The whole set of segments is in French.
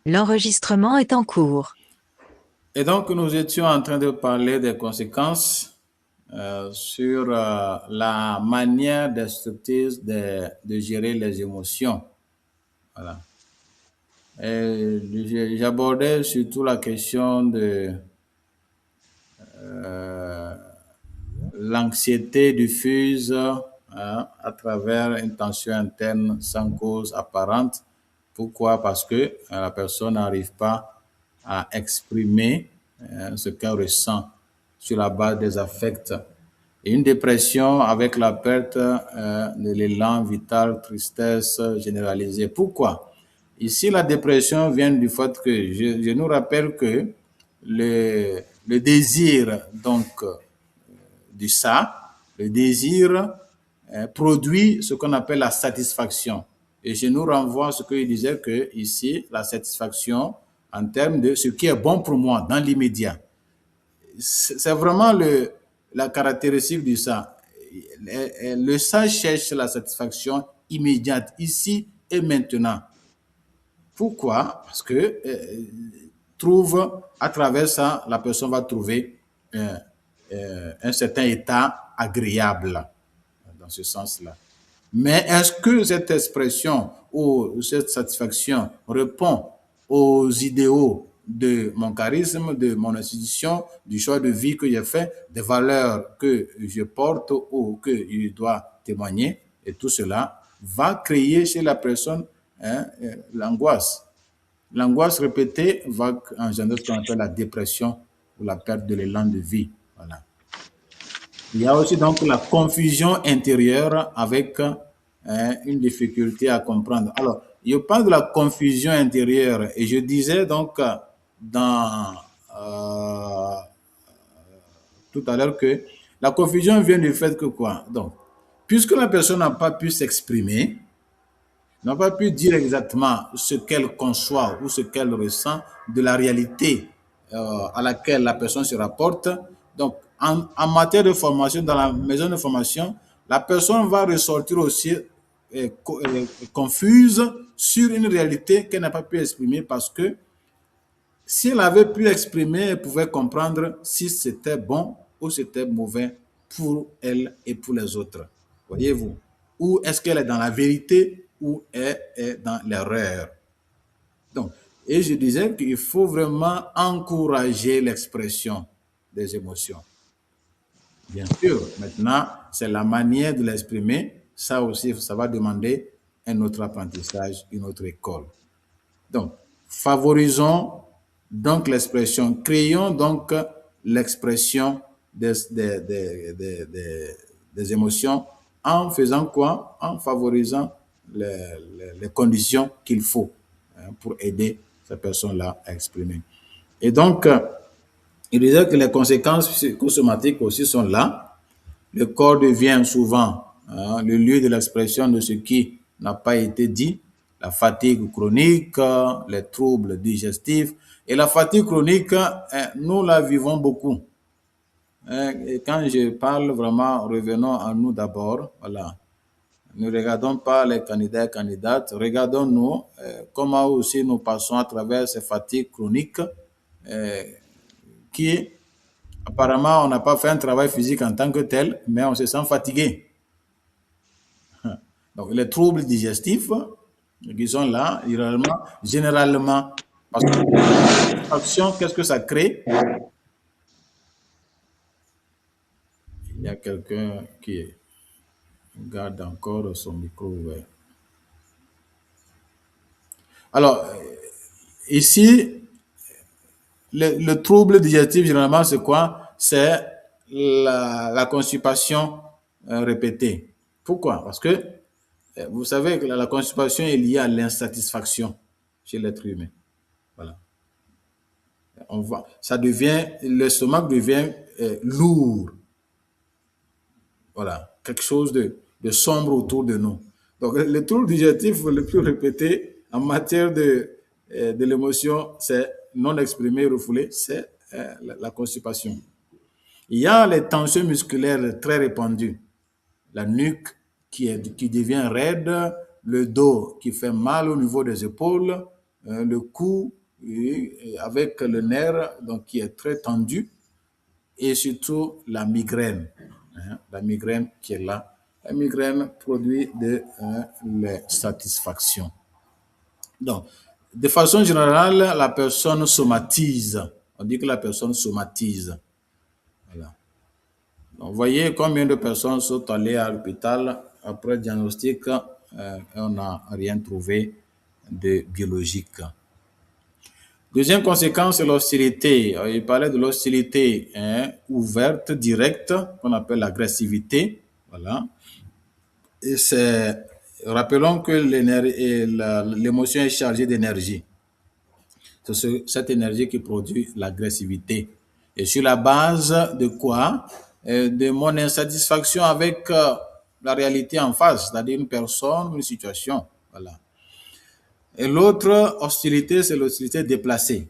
L'enregistrement est en cours. Et donc, nous étions en train de parler des conséquences sur la manière destructrice de gérer les émotions. Voilà. J'abordais surtout la question de euh, l'anxiété diffuse à travers une tension interne sans cause apparente. Pourquoi? Parce que la personne n'arrive pas à exprimer ce qu'elle ressent sur la base des affects. Et une dépression avec la perte de l'élan vital, tristesse généralisée. Pourquoi? Ici, la dépression vient du fait que je nous rappelle que le désir donc du ça, le désir produit ce qu'on appelle la satisfaction. Et je nous renvoie à ce qu'il disait que ici, la satisfaction en termes de ce qui est bon pour moi dans l'immédiat. C'est vraiment la caractéristique du ça. Le ça cherche la satisfaction immédiate, ici et maintenant. Pourquoi? Parce que trouve, à travers ça, la personne va trouver un certain état agréable dans ce sens-là. Mais est-ce que cette expression ou cette satisfaction répond aux idéaux de mon charisme, de mon institution, du choix de vie que j'ai fait, des valeurs que je porte ou que je dois témoigner? Et tout cela va créer chez la personne l'angoisse. L'angoisse répétée va engendrer ce qu'on appelle la dépression ou la perte de l'élan de vie. Voilà. Il y a aussi donc la confusion intérieure avec une difficulté à comprendre. Alors, je parle de la confusion intérieure et je disais donc dans tout à l'heure que la confusion vient du fait que quoi? Donc, puisque la personne n'a pas pu s'exprimer, n'a pas pu dire exactement ce qu'elle conçoit ou ce qu'elle ressent de la réalité à laquelle la personne se rapporte. Donc, en matière de formation, dans la maison de formation, la personne va ressortir aussi confuse sur une réalité qu'elle n'a pas pu exprimer parce que si elle avait pu l'exprimer, elle pouvait comprendre si c'était bon ou c'était mauvais pour elle et pour les autres. Voyez-vous? Ou est-ce qu'elle est dans la vérité ou elle est dans l'erreur? Donc, et je disais qu'il faut vraiment encourager l'expression des émotions. Bien sûr, maintenant, c'est la manière de l'exprimer. Ça aussi, ça va demander un autre apprentissage, une autre école. Donc, favorisons donc l'expression, créons donc l'expression des émotions en faisant quoi? En favorisant les conditions qu'il faut pour aider cette personne-là à exprimer. Et donc, il disait que les conséquences psychosomatiques aussi sont là. Le corps devient souvent le lieu de l'expression de ce qui n'a pas été dit, la fatigue chronique, les troubles digestifs. Et la fatigue chronique, nous la vivons beaucoup. Et quand je parle vraiment, revenons à nous d'abord. Voilà. Ne regardons pas les candidats et candidates, regardons-nous comment aussi nous passons à travers ces fatigues chroniques qui, apparemment, on n'a pas fait un travail physique en tant que tel, mais on se sent fatigué. Donc, les troubles digestifs qui sont là, généralement, parce que l'action, qu'est-ce que ça crée? Il y a quelqu'un qui garde encore son micro ouvert. Alors, ici, le trouble digestif, généralement, c'est quoi? C'est la constipation répétée. Pourquoi? Parce que vous savez que la constipation est liée à l'insatisfaction chez l'être humain. Voilà. L'estomac devient lourd. Voilà. Quelque chose de sombre autour de nous. Donc, le trouble digestif le plus répété en matière de l'émotion, c'est non exprimé, refoulé, c'est la constipation. Il y a les tensions musculaires très répandues. La nuque qui devient raide, le dos qui fait mal au niveau des épaules, le cou avec le nerf donc, qui est très tendu et surtout la migraine. La migraine qui est là. La migraine produit les satisfactions. Donc, de façon générale, la personne somatise. On dit que la personne somatise. Voilà. Donc, vous voyez combien de personnes sont allées à l'hôpital après diagnostic et on n'a rien trouvé de biologique. Deuxième conséquence, c'est l'hostilité. Il parlait de l'hostilité ouverte, directe, qu'on appelle l'agressivité. Voilà. Et rappelons que l'émotion est chargée d'énergie. C'est cette énergie qui produit l'agressivité. Et sur la base de quoi? De mon insatisfaction avec la réalité en face, c'est-à-dire une personne, une situation. Voilà. Et l'autre hostilité, c'est l'hostilité déplacée.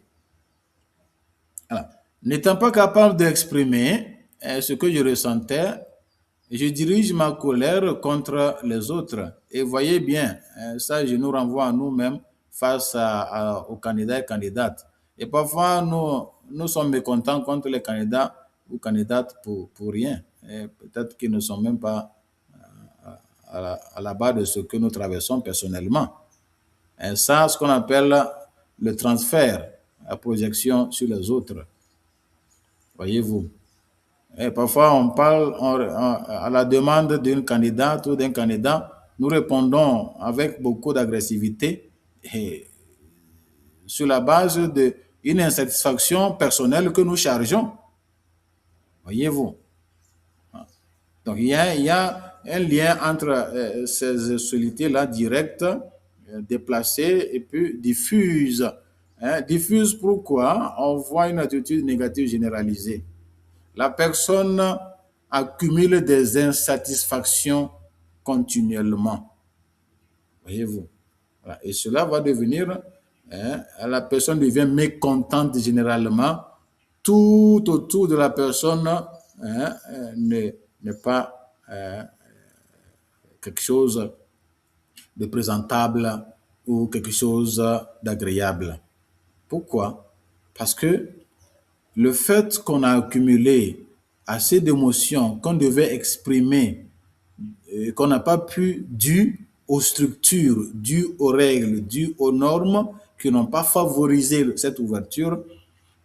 Voilà. N'étant pas capable d'exprimer ce que je ressentais, je dirige ma colère contre les autres. Et voyez bien, ça, je nous renvoie à nous-mêmes face aux candidats et candidates. Et parfois, nous sommes mécontents contre les candidats ou candidates pour rien. Peut-être qu'ils ne sont même pas à la base de ce que nous traversons personnellement. Et ça, ce qu'on appelle le transfert, la projection sur les autres. Voyez-vous. Et parfois, on parle à la demande d'une candidate ou d'un candidat, nous répondons avec beaucoup d'agressivité et sur la base d'une insatisfaction personnelle que nous chargeons. Voyez-vous. Donc, il y a un lien entre ces hostilités-là directes, déplacées et puis diffuses. Diffuses pourquoi? On voit une attitude négative généralisée. La personne accumule des insatisfactions continuellement. Voyez-vous. Voilà. Et cela va devenir, la personne devient mécontente généralement. Tout autour de la personne n'est pas quelque chose de présentable ou quelque chose d'agréable. Pourquoi? Parce que le fait qu'on a accumulé assez d'émotions qu'on devait exprimer, qu'on n'a pas pu, dû aux structures, dû aux règles, dû aux normes qui n'ont pas favorisé cette ouverture,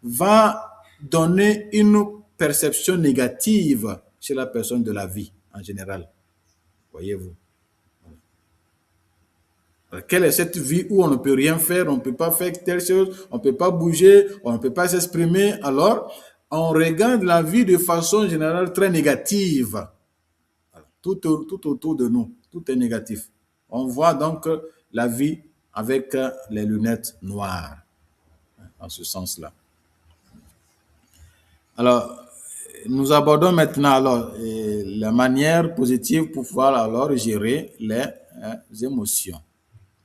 va donner une perception négative chez la personne de la vie en général. Voyez-vous. Quelle est cette vie où on ne peut rien faire, on ne peut pas faire telle chose, on ne peut pas bouger, on ne peut pas s'exprimer? Alors, on regarde la vie de façon générale très négative. Tout autour de nous, tout est négatif. On voit donc la vie avec les lunettes noires, en ce sens-là. Alors, nous abordons maintenant alors la manière positive pour pouvoir alors gérer les émotions.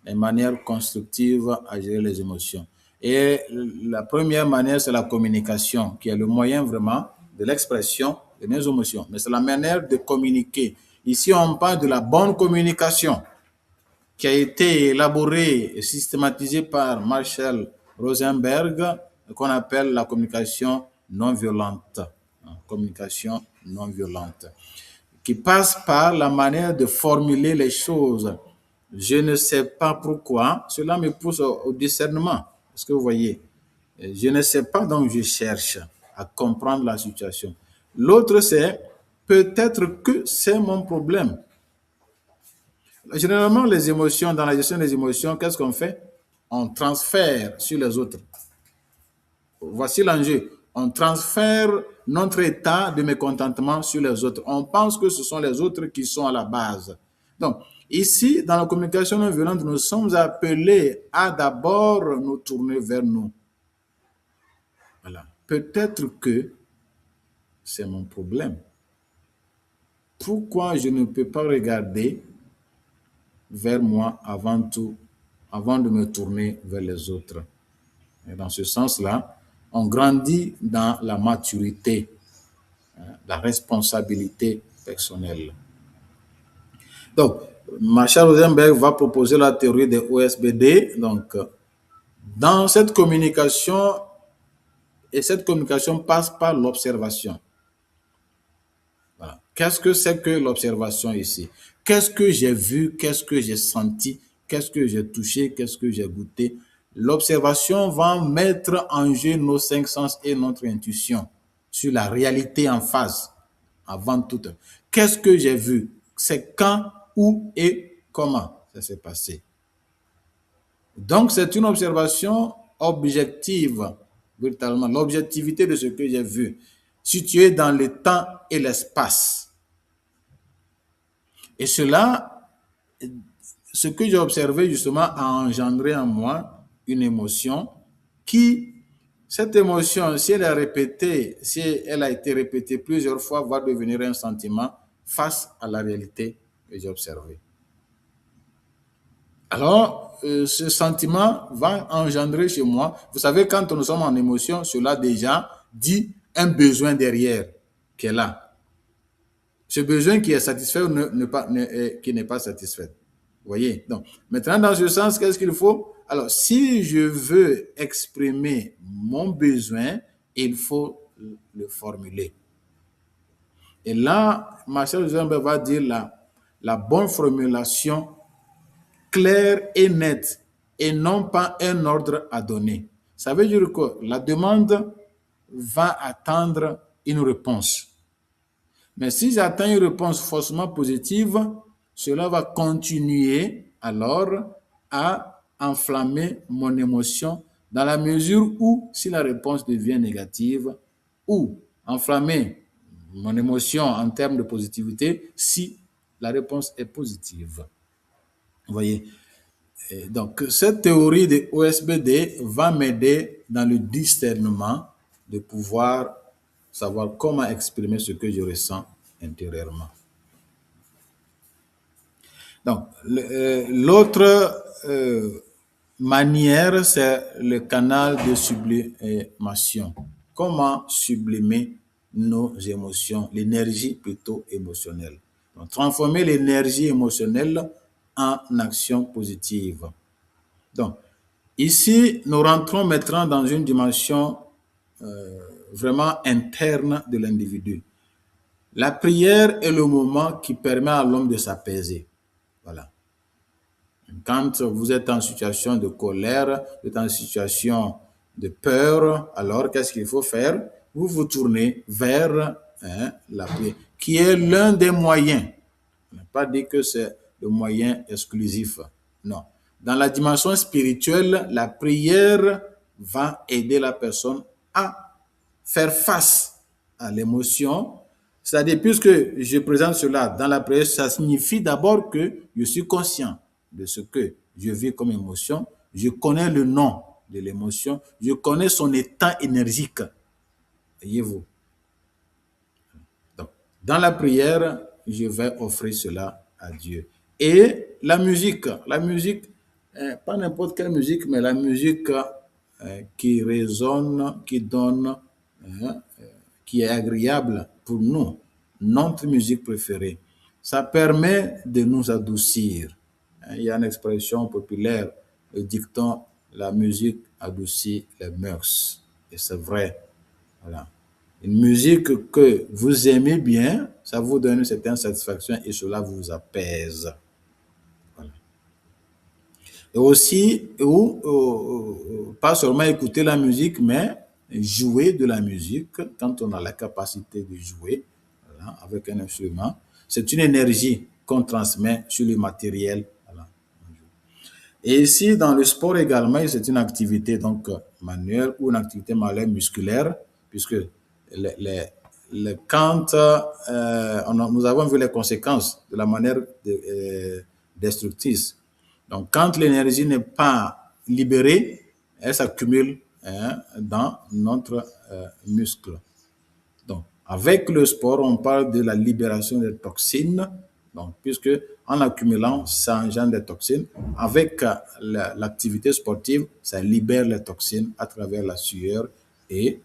Les manières constructives à gérer les émotions. Et la première manière, c'est la communication, qui est le moyen vraiment de l'expression de nos émotions. Mais c'est la manière de communiquer. Ici, on parle de la bonne communication, qui a été élaborée et systématisée par Marshall Rosenberg, qu'on appelle la communication non violente. Communication non violente, qui passe par la manière de formuler les choses. Je ne sais pas pourquoi, cela me pousse au discernement. Est-ce que vous voyez? Je ne sais pas, donc je cherche à comprendre la situation. L'autre, c'est peut-être que c'est mon problème. Généralement, les émotions, dans la gestion des émotions, qu'est-ce qu'on fait? On transfère sur les autres. Voici l'enjeu. On transfère notre état de mécontentement sur les autres. On pense que ce sont les autres qui sont à la base. Donc, ici, dans la communication non violente, nous sommes appelés à d'abord nous tourner vers nous. Voilà. Peut-être que c'est mon problème. Pourquoi je ne peux pas regarder vers moi avant tout, avant de me tourner vers les autres? Et dans ce sens-là, on grandit dans la maturité, la responsabilité personnelle. Donc, Marshall Rosenberg va proposer la théorie des OSBD, donc Dans cette communication, et cette communication passe par l'observation. Voilà. Qu'est-ce que c'est que l'observation ici? Qu'est-ce que j'ai vu? Qu'est-ce que j'ai senti? Qu'est-ce que j'ai touché? Qu'est-ce que j'ai goûté? L'observation va mettre en jeu nos cinq sens et notre intuition sur la réalité en face, avant tout. Qu'est-ce que j'ai vu? C'est quand, où et comment ça s'est passé. Donc, c'est une observation objective, véritablement, l'objectivité de ce que j'ai vu, situé dans le temps et l'espace. Et cela, ce que j'ai observé justement a engendré en moi une émotion qui, cette émotion, si elle est répétée, si elle a été répétée plusieurs fois, va devenir un sentiment face à la réalité que j'ai observée. Alors, ce sentiment va engendrer chez moi, vous savez, quand nous sommes en émotion, cela déjà dit un besoin derrière qui est là. Ce besoin qui est satisfait ou qui n'est pas satisfait. Vous voyez? Donc, maintenant, dans ce sens, qu'est-ce qu'il faut? Alors, si je veux exprimer mon besoin, il faut le formuler. Et là, Marcel Zuckerberg va dire la bonne formulation claire et nette et non pas un ordre à donner. Ça veut dire que la demande va attendre une réponse. Mais si j'attends une réponse faussement positive, cela va continuer alors à enflammer mon émotion dans la mesure où, si la réponse devient négative, ou enflammer mon émotion en termes de positivité si la réponse est positive. Vous voyez? Et donc, cette théorie de OSBD va m'aider dans le discernement de pouvoir savoir comment exprimer ce que je ressens intérieurement. Donc, l'autre manière, c'est le canal de sublimation. Comment sublimer nos émotions, l'énergie plutôt émotionnelle. Donc, transformer l'énergie émotionnelle en action positive. Donc, ici, nous rentrons maintenant dans une dimension vraiment interne de l'individu. La prière est le moment qui permet à l'homme de s'apaiser. Voilà. Quand vous êtes en situation de colère, vous êtes en situation de peur, alors qu'est-ce qu'il faut faire? Vous vous tournez vers la prière, qui est l'un des moyens. On n'a pas dit que c'est le moyen exclusif. Non. Dans la dimension spirituelle, la prière va aider la personne à faire face à l'émotion. C'est-à-dire, puisque je présente cela dans la prière, ça signifie d'abord que je suis conscient de ce que je vis comme émotion. Je connais le nom de l'émotion. Je connais son état énergique. Voyez-vous. Donc, dans la prière, je vais offrir cela à Dieu. Et la musique, pas n'importe quelle musique, mais la musique qui résonne, qui donne, qui est agréable pour nous, notre musique préférée. Ça permet de nous adoucir. Il y a une expression populaire, le dicton, la musique adoucit les mœurs. Et c'est vrai. Voilà. Une musique que vous aimez bien, ça vous donne une certaine satisfaction et cela vous apaise. Voilà. Et aussi, pas seulement écouter la musique, mais jouer de la musique quand on a la capacité de jouer, voilà, avec un instrument. C'est une énergie qu'on transmet sur le matériel. Voilà. Et ici, dans le sport également, c'est une activité donc manuelle ou une activité manuelle musculaire, puisque quand nous avons vu les conséquences de la manière destructrice. Donc, quand l'énergie n'est pas libérée, elle s'accumule dans notre muscle. Donc, avec le sport, on parle de la libération des toxines. Donc, puisque en accumulant, ça engendre des toxines. Avec l'activité sportive, ça libère les toxines à travers la sueur et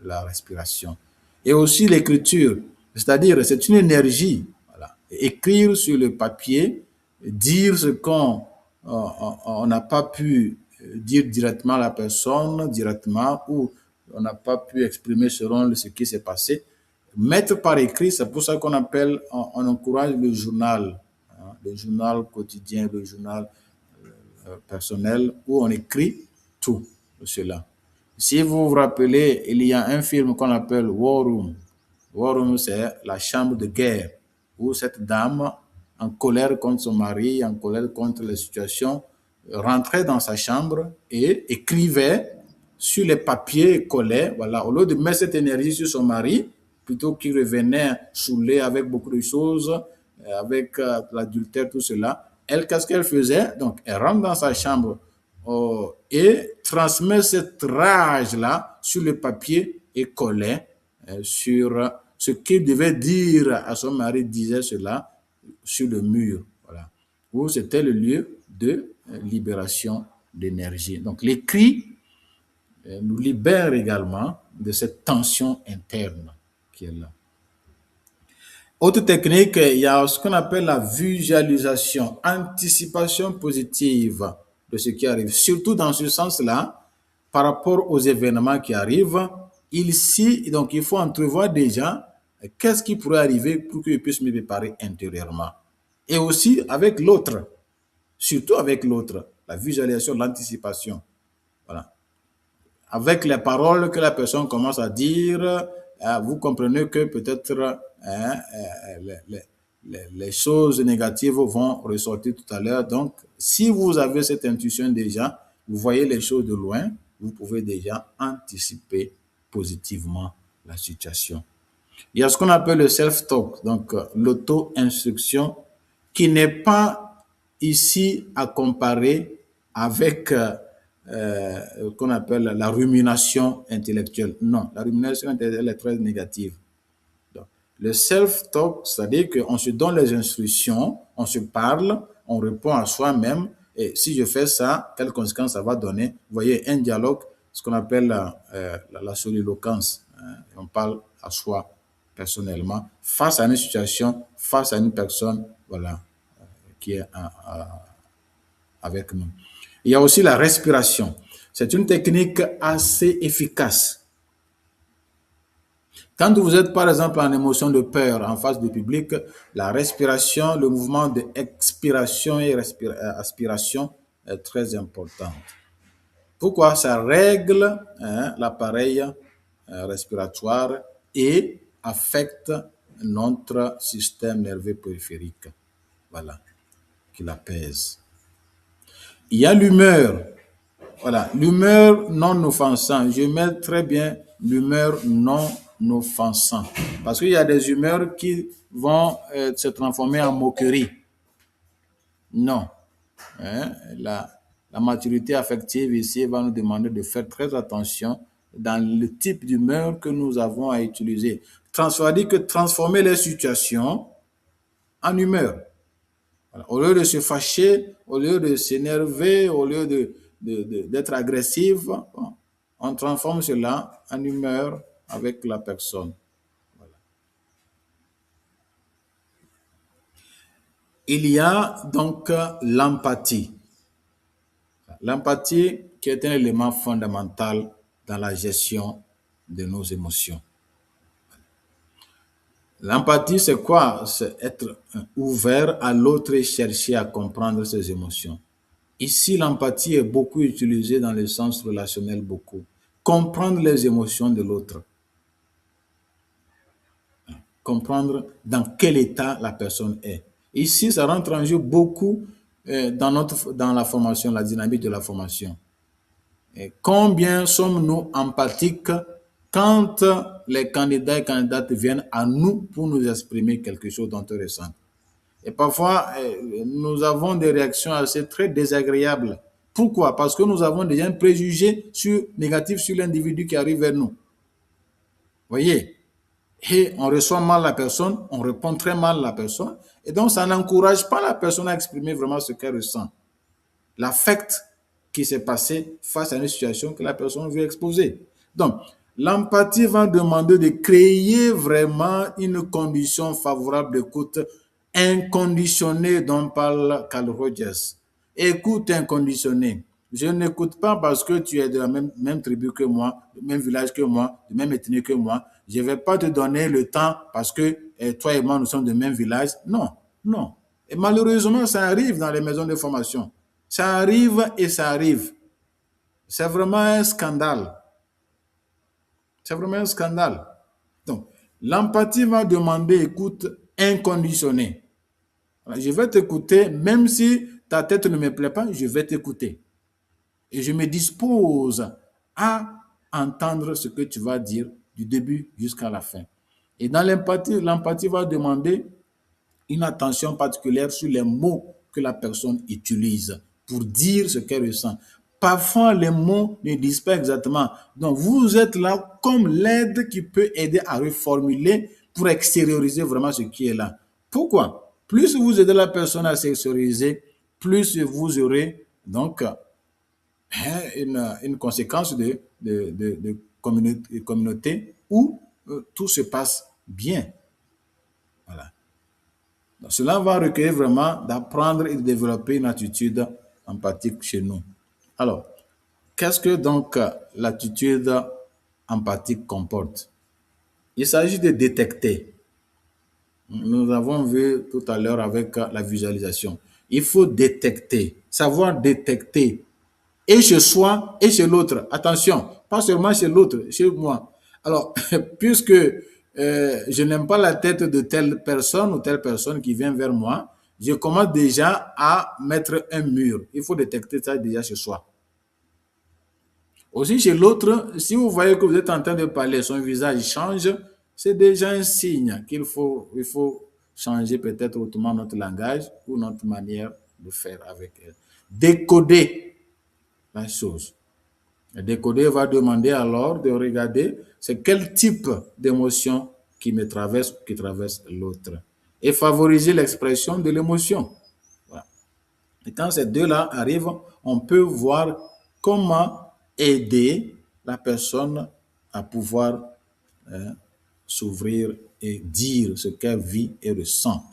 la respiration. Et aussi l'écriture, c'est-à-dire c'est une énergie. Voilà. Écrire sur le papier, dire ce qu'on n'a pas pu dire directement à la personne, directement, ou on n'a pas pu exprimer selon ce qui s'est passé. Mettre par écrit, c'est pour ça qu'on appelle, on encourage le journal, hein, le journal quotidien, le journal personnel, où on écrit tout cela. Si vous vous rappelez, il y a un film qu'on appelle War Room. War Room, c'est la chambre de guerre, où cette dame, en colère contre son mari, en colère contre la situation, rentrait dans sa chambre et écrivait sur les papiers et collait, voilà, au lieu de mettre cette énergie sur son mari, plutôt qu'il revenait saoulé avec beaucoup de choses, avec l'adultère, tout cela, elle, qu'est-ce qu'elle faisait? Donc, elle rentre dans sa chambre et transmet cette rage-là sur le papier et collait sur ce qu'il devait dire à son mari, disait cela sur le mur, voilà, où c'était le lieu de libération d'énergie. Donc, l'écrit nous libère également de cette tension interne qui est là. Autre technique, il y a ce qu'on appelle la visualisation, anticipation positive de ce qui arrive. Surtout dans ce sens-là, par rapport aux événements qui arrivent, ici, donc il faut entrevoir déjà qu'est-ce qui pourrait arriver pour que je puisse me préparer intérieurement. Et aussi avec l'autre, surtout avec l'autre, la visualisation, l'anticipation. Voilà. Avec les paroles que la personne commence à dire, vous comprenez que peut-être les choses négatives vont ressortir tout à l'heure. Donc, si vous avez cette intuition déjà, vous voyez les choses de loin, vous pouvez déjà anticiper positivement la situation. Il y a ce qu'on appelle le self-talk, donc l'auto-instruction, qui n'est pas ici à comparer avec qu'on appelle la rumination intellectuelle. Non, la rumination intellectuelle est très négative. Donc, le self-talk, c'est-à-dire qu'on se donne les instructions, on se parle, on répond à soi-même, et si je fais ça, quelles conséquences ça va donner? Vous voyez, un dialogue, ce qu'on appelle la soliloquence. Hein, on parle à soi personnellement, face à une situation, face à une personne, voilà, qui est avec nous. Il y a aussi la respiration. C'est une technique assez efficace. Quand vous êtes, par exemple, en émotion de peur en face du public, la respiration, le mouvement d'expiration et aspiration est très important. Pourquoi? Ça règle l'appareil respiratoire et affecte notre système nerveux périphérique. Voilà, qui l'apaise. Il y a l'humeur. Voilà, l'humeur non offensante. Je mets très bien l'humeur non offensante. Parce qu'il y a des humeurs qui vont se transformer en moquerie. Non. La maturité affective ici va nous demander de faire très attention dans le type d'humeur que nous avons à utiliser. Transformer les situations en humeur. Voilà. Au lieu de se fâcher, au lieu de s'énerver, au lieu d'être agressif, on transforme cela en humeur avec la personne. Voilà. Il y a donc l'empathie. L'empathie qui est un élément fondamental dans la gestion de nos émotions. L'empathie, c'est quoi? C'est être ouvert à l'autre et chercher à comprendre ses émotions. Ici, l'empathie est beaucoup utilisée dans le sens relationnel, beaucoup. Comprendre les émotions de l'autre. Comprendre dans quel état la personne est. Ici, ça rentre en jeu beaucoup dans la formation, la dynamique de la formation. Et combien sommes-nous empathiques quand les candidats et candidates viennent à nous pour nous exprimer quelque chose d'intéressant? Et parfois, nous avons des réactions assez très désagréables. Pourquoi? Parce que nous avons déjà un préjugé négatif sur l'individu qui arrive vers nous. Voyez? Et on reçoit mal la personne, on répond très mal à la personne, et donc ça n'encourage pas la personne à exprimer vraiment ce qu'elle ressent. L'affect qui s'est passé face à une situation que la personne veut exposer. Donc, l'empathie va demander de créer vraiment une condition favorable d'écoute inconditionnée dont parle Carl Rogers. Écoute inconditionnée. Je n'écoute pas parce que tu es de la même tribu que moi, du même village que moi, du même ethnie que moi. Je ne vais pas te donner le temps parce que toi et moi, nous sommes du même village. Non, non. Et malheureusement, ça arrive dans les maisons de formation. Ça arrive et ça arrive. C'est vraiment un scandale. C'est vraiment un scandale. Donc, l'empathie va demander écoute inconditionnée. Je vais t'écouter, même si ta tête ne me plaît pas, je vais t'écouter. Et je me dispose à entendre ce que tu vas dire du début jusqu'à la fin. Et dans l'empathie va demander une attention particulière sur les mots que la personne utilise pour dire ce qu'elle ressent. Parfois, les mots ne disent pas exactement. Donc, vous êtes là comme l'aide qui peut aider à reformuler pour extérioriser vraiment ce qui est là. Pourquoi? Plus vous aidez la personne à s'extérioriser, plus vous aurez donc une conséquence de communauté où tout se passe bien. Voilà. Donc, cela va requérir vraiment d'apprendre et de développer une attitude empathique chez nous. Alors, qu'est-ce que donc l'attitude empathique comporte? Il s'agit de détecter. Nous avons vu tout à l'heure avec la visualisation. Il faut détecter, savoir détecter et chez soi et chez l'autre. Attention, pas seulement chez l'autre, chez moi. Alors, puisque je n'aime pas la tête de telle personne ou telle personne qui vient vers moi, je commence déjà à mettre un mur. Il faut détecter ça déjà chez soi. Aussi chez l'autre, si vous voyez que vous êtes en train de parler, son visage change, c'est déjà un signe il faut changer peut-être autrement notre langage ou notre manière de faire avec elle. Décoder la chose. Le décoder va demander alors de regarder c'est quel type d'émotion qui me traverse ou qui traverse l'autre et favoriser l'expression de l'émotion. Voilà. Et quand ces deux-là arrivent, on peut voir comment aider la personne à pouvoir s'ouvrir et dire ce qu'elle vit et ressent.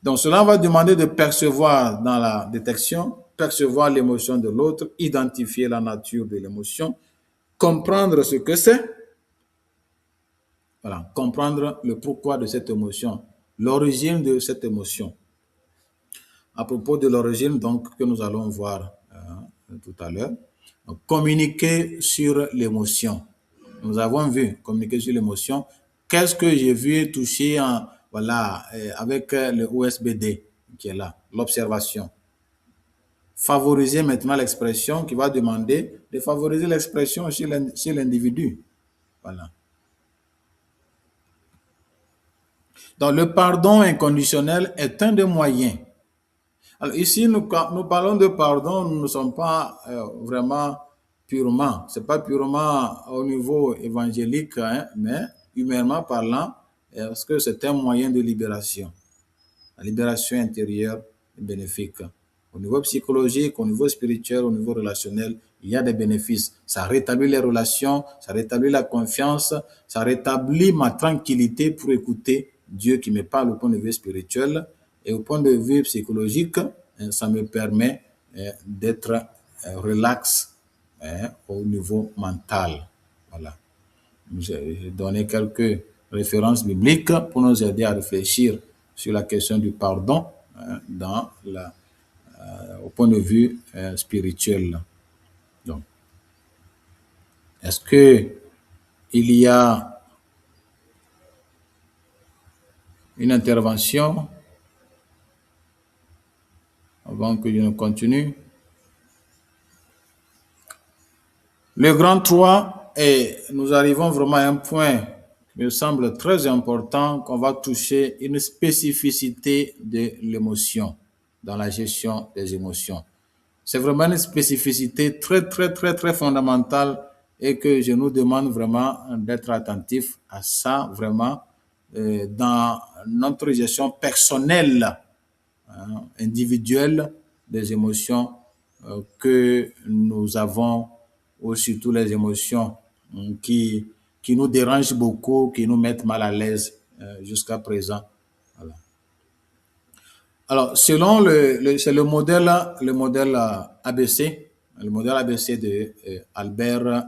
Donc, cela va demander de percevoir dans la détection, percevoir l'émotion de l'autre, identifier la nature de l'émotion, comprendre ce que c'est, voilà, comprendre le pourquoi de cette émotion, l'origine de cette émotion. À propos de l'origine, donc, que nous allons voir tout à l'heure, communiquer sur l'émotion. Nous avons vu communiquer sur l'émotion. Qu'est-ce que j'ai vu toucher avec le OSBD qui est là, l'observation. Favoriser maintenant l'expression qui va demander de favoriser l'expression chez l'individu. Voilà. Donc, le pardon inconditionnel est un des moyens. Alors, ici, nous parlons de pardon, nous ne sommes pas vraiment purement, c'est pas purement au niveau évangélique, hein, mais humainement parlant, parce que c'est un moyen de libération. La libération intérieure est bénéfique. Au niveau psychologique, au niveau spirituel, au niveau relationnel, il y a des bénéfices. Ça rétablit les relations, ça rétablit la confiance, ça rétablit ma tranquillité pour écouter Dieu qui me parle au point de vue spirituel. Et au point de vue psychologique, ça me permet d'être relax au niveau mental. Voilà. J'ai donné quelques références bibliques pour nous aider à réfléchir sur la question du pardon au point de vue spirituel. Donc, est-ce que il y a une intervention avant que je ne continue? Le grand 3, et nous arrivons vraiment à un point qui me semble très important, qu'on va toucher une spécificité de l'émotion dans la gestion des émotions. C'est vraiment une spécificité très, très, très, très fondamentale et que je nous demande vraiment d'être attentifs à ça, vraiment, dans notre gestion personnelle, individuelle des émotions que nous avons, ou surtout les émotions qui nous dérangent beaucoup, qui nous mettent mal à l'aise jusqu'à présent. Voilà. Alors, selon c'est le modèle ABC, le modèle ABC de Albert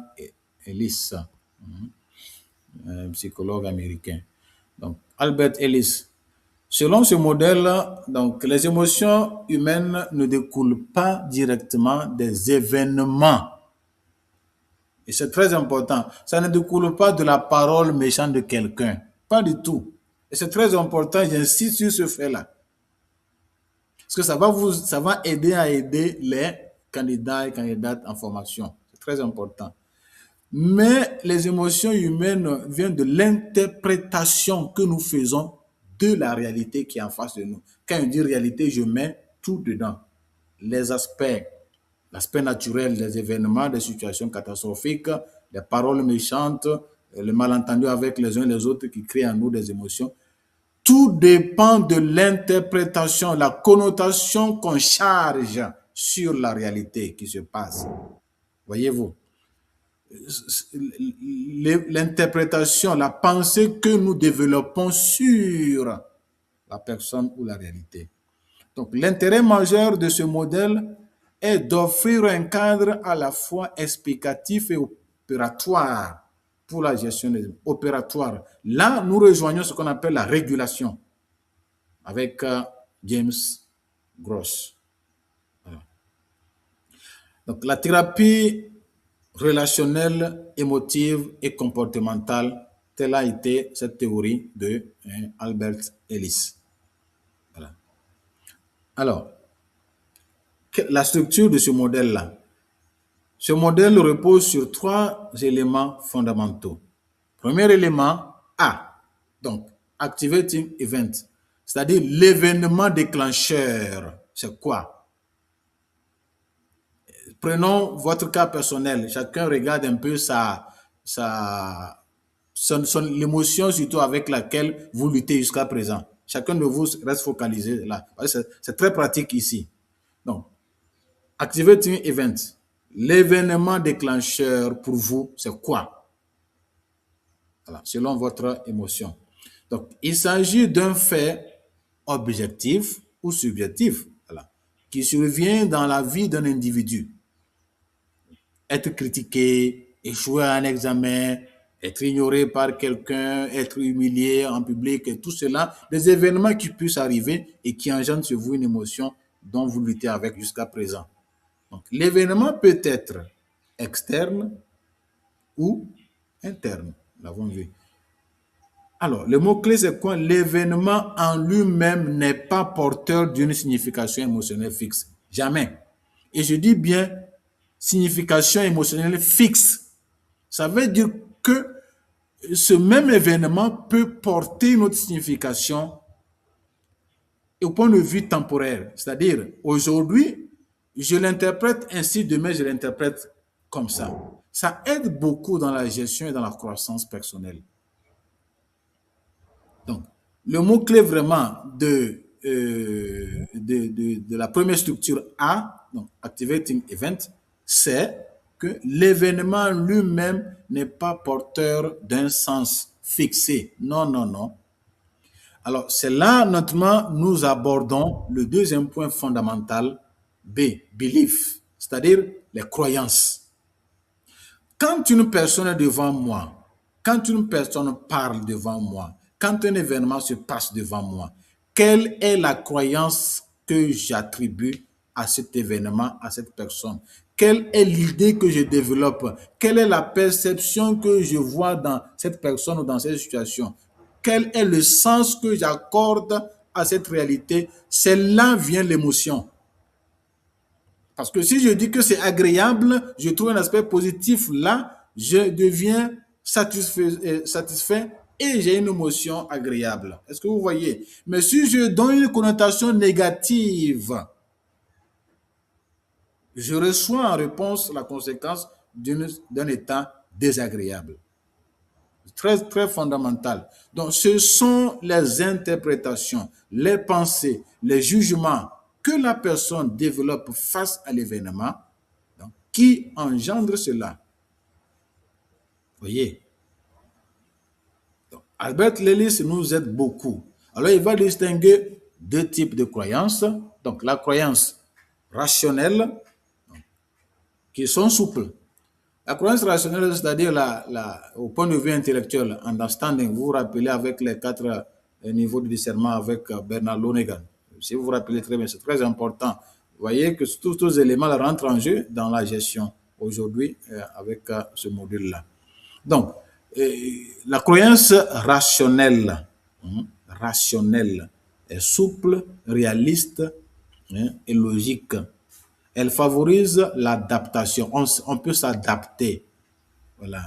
Ellis, un psychologue américain. Donc, Albert Ellis. Selon ce modèle, donc, les émotions humaines ne découlent pas directement des événements. Et c'est très important. Ça ne découle pas de la parole méchante de quelqu'un. Pas du tout. Et c'est très important, j'insiste sur ce fait-là. Parce que ça va aider les candidats et candidates en formation. C'est très important. Mais les émotions humaines viennent de l'interprétation que nous faisons de la réalité qui est en face de nous. Quand je dis réalité, je mets tout dedans. Les aspects, l'aspect naturel des événements, des situations catastrophiques, les paroles méchantes, le malentendu avec les uns et les autres qui créent en nous des émotions. Tout dépend de l'interprétation, la connotation qu'on charge sur la réalité qui se passe. Voyez-vous, l'interprétation, la pensée que nous développons sur la personne ou la réalité. Donc, l'intérêt majeur de ce modèle est d'offrir un cadre à la fois explicatif et opératoire pour la gestion des opératoires. Là, nous rejoignons ce qu'on appelle la régulation avec James Gross. Voilà. Donc, la thérapie relationnelle, émotive et comportementale, telle a été cette théorie de Albert Ellis. Voilà. Alors, la structure de ce modèle-là. Ce modèle repose sur 3 éléments fondamentaux. Premier élément, A, donc Activating Event, c'est-à-dire l'événement déclencheur. C'est quoi? Prenons votre cas personnel. Chacun regarde un peu l'émotion surtout avec laquelle vous luttez jusqu'à présent. Chacun de vous reste focalisé là. C'est très pratique ici. Donc, Activating Event, l'événement déclencheur pour vous, c'est quoi? Voilà, selon votre émotion. Donc, il s'agit d'un fait objectif ou subjectif, voilà, qui survient dans la vie d'un individu. Être critiqué, échouer à un examen, être ignoré par quelqu'un, être humilié en public, et tout cela, des événements qui puissent arriver et qui engendrent sur vous une émotion dont vous luttez avec jusqu'à présent. Donc, l'événement peut être externe ou interne. Nous l'avons vu. Alors, le mot-clé, c'est quoi? L'événement en lui-même n'est pas porteur d'une signification émotionnelle fixe. Jamais. Et je dis bien signification émotionnelle fixe. Ça veut dire que ce même événement peut porter une autre signification au point de vue temporaire. C'est-à-dire, aujourd'hui, je l'interprète ainsi, demain, je l'interprète comme ça. Ça aide beaucoup dans la gestion et dans la croissance personnelle. Donc, le mot-clé vraiment de la première structure A, donc Activating Event, c'est que l'événement lui-même n'est pas porteur d'un sens fixé. Non, non, non. Alors, c'est là, notamment, nous abordons le deuxième point fondamental, B, belief, c'est-à-dire les croyances. Quand une personne est devant moi, quand une personne parle devant moi, quand un événement se passe devant moi, quelle est la croyance que j'attribue à cet événement, à cette personne? Quelle est l'idée que je développe? Quelle est la perception que je vois dans cette personne ou dans cette situation? Quel est le sens que j'accorde à cette réalité? C'est là vient l'émotion. Parce que si je dis que c'est agréable, je trouve un aspect positif là, je deviens satisfait et j'ai une émotion agréable. Est-ce que vous voyez? Mais si je donne une connotation négative, je reçois en réponse la conséquence d'un état désagréable. Très, très fondamental. Donc, ce sont les interprétations, les pensées, les jugements que la personne développe face à l'événement qui engendrent cela. Vous voyez? Donc, Albert Ellis nous aide beaucoup. Alors, il va distinguer 2 types de croyances. Donc, la croyance rationnelle, qui sont souples. La croyance rationnelle, c'est-à-dire au point de vue intellectuel, understanding, vous vous rappelez avec les 4 niveaux de discernement avec Bernard Lonergan. Si vous vous rappelez très bien, c'est très important. Vous voyez que tous ces éléments rentrent en jeu dans la gestion aujourd'hui avec ce module-là. Donc, la croyance rationnelle est souple, réaliste et logique. Elle favorise l'adaptation. On peut s'adapter. Voilà.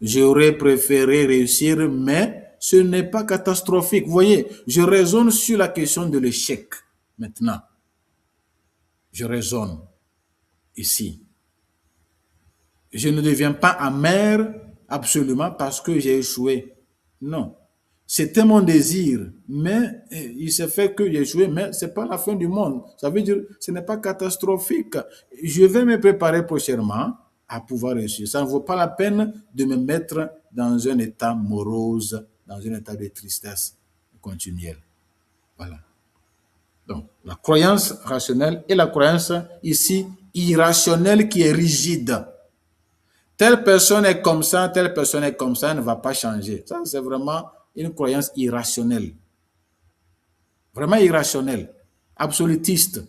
J'aurais préféré réussir, mais ce n'est pas catastrophique. Vous voyez, je raisonne sur la question de l'échec maintenant. Je raisonne ici. Je ne deviens pas amer absolument parce que j'ai échoué. Non. C'était mon désir, mais il s'est fait que j'ai échoué, mais ce n'est pas la fin du monde. Ça veut dire que ce n'est pas catastrophique. Je vais me préparer prochainement à pouvoir réussir. Ça ne vaut pas la peine de me mettre dans un état morose, dans un état de tristesse continuelle. Voilà. Donc, la croyance rationnelle et la croyance ici irrationnelle qui est rigide. Telle personne est comme ça, telle personne est comme ça, elle ne va pas changer. Ça, c'est vraiment une croyance irrationnelle. Vraiment irrationnelle. Absolutiste.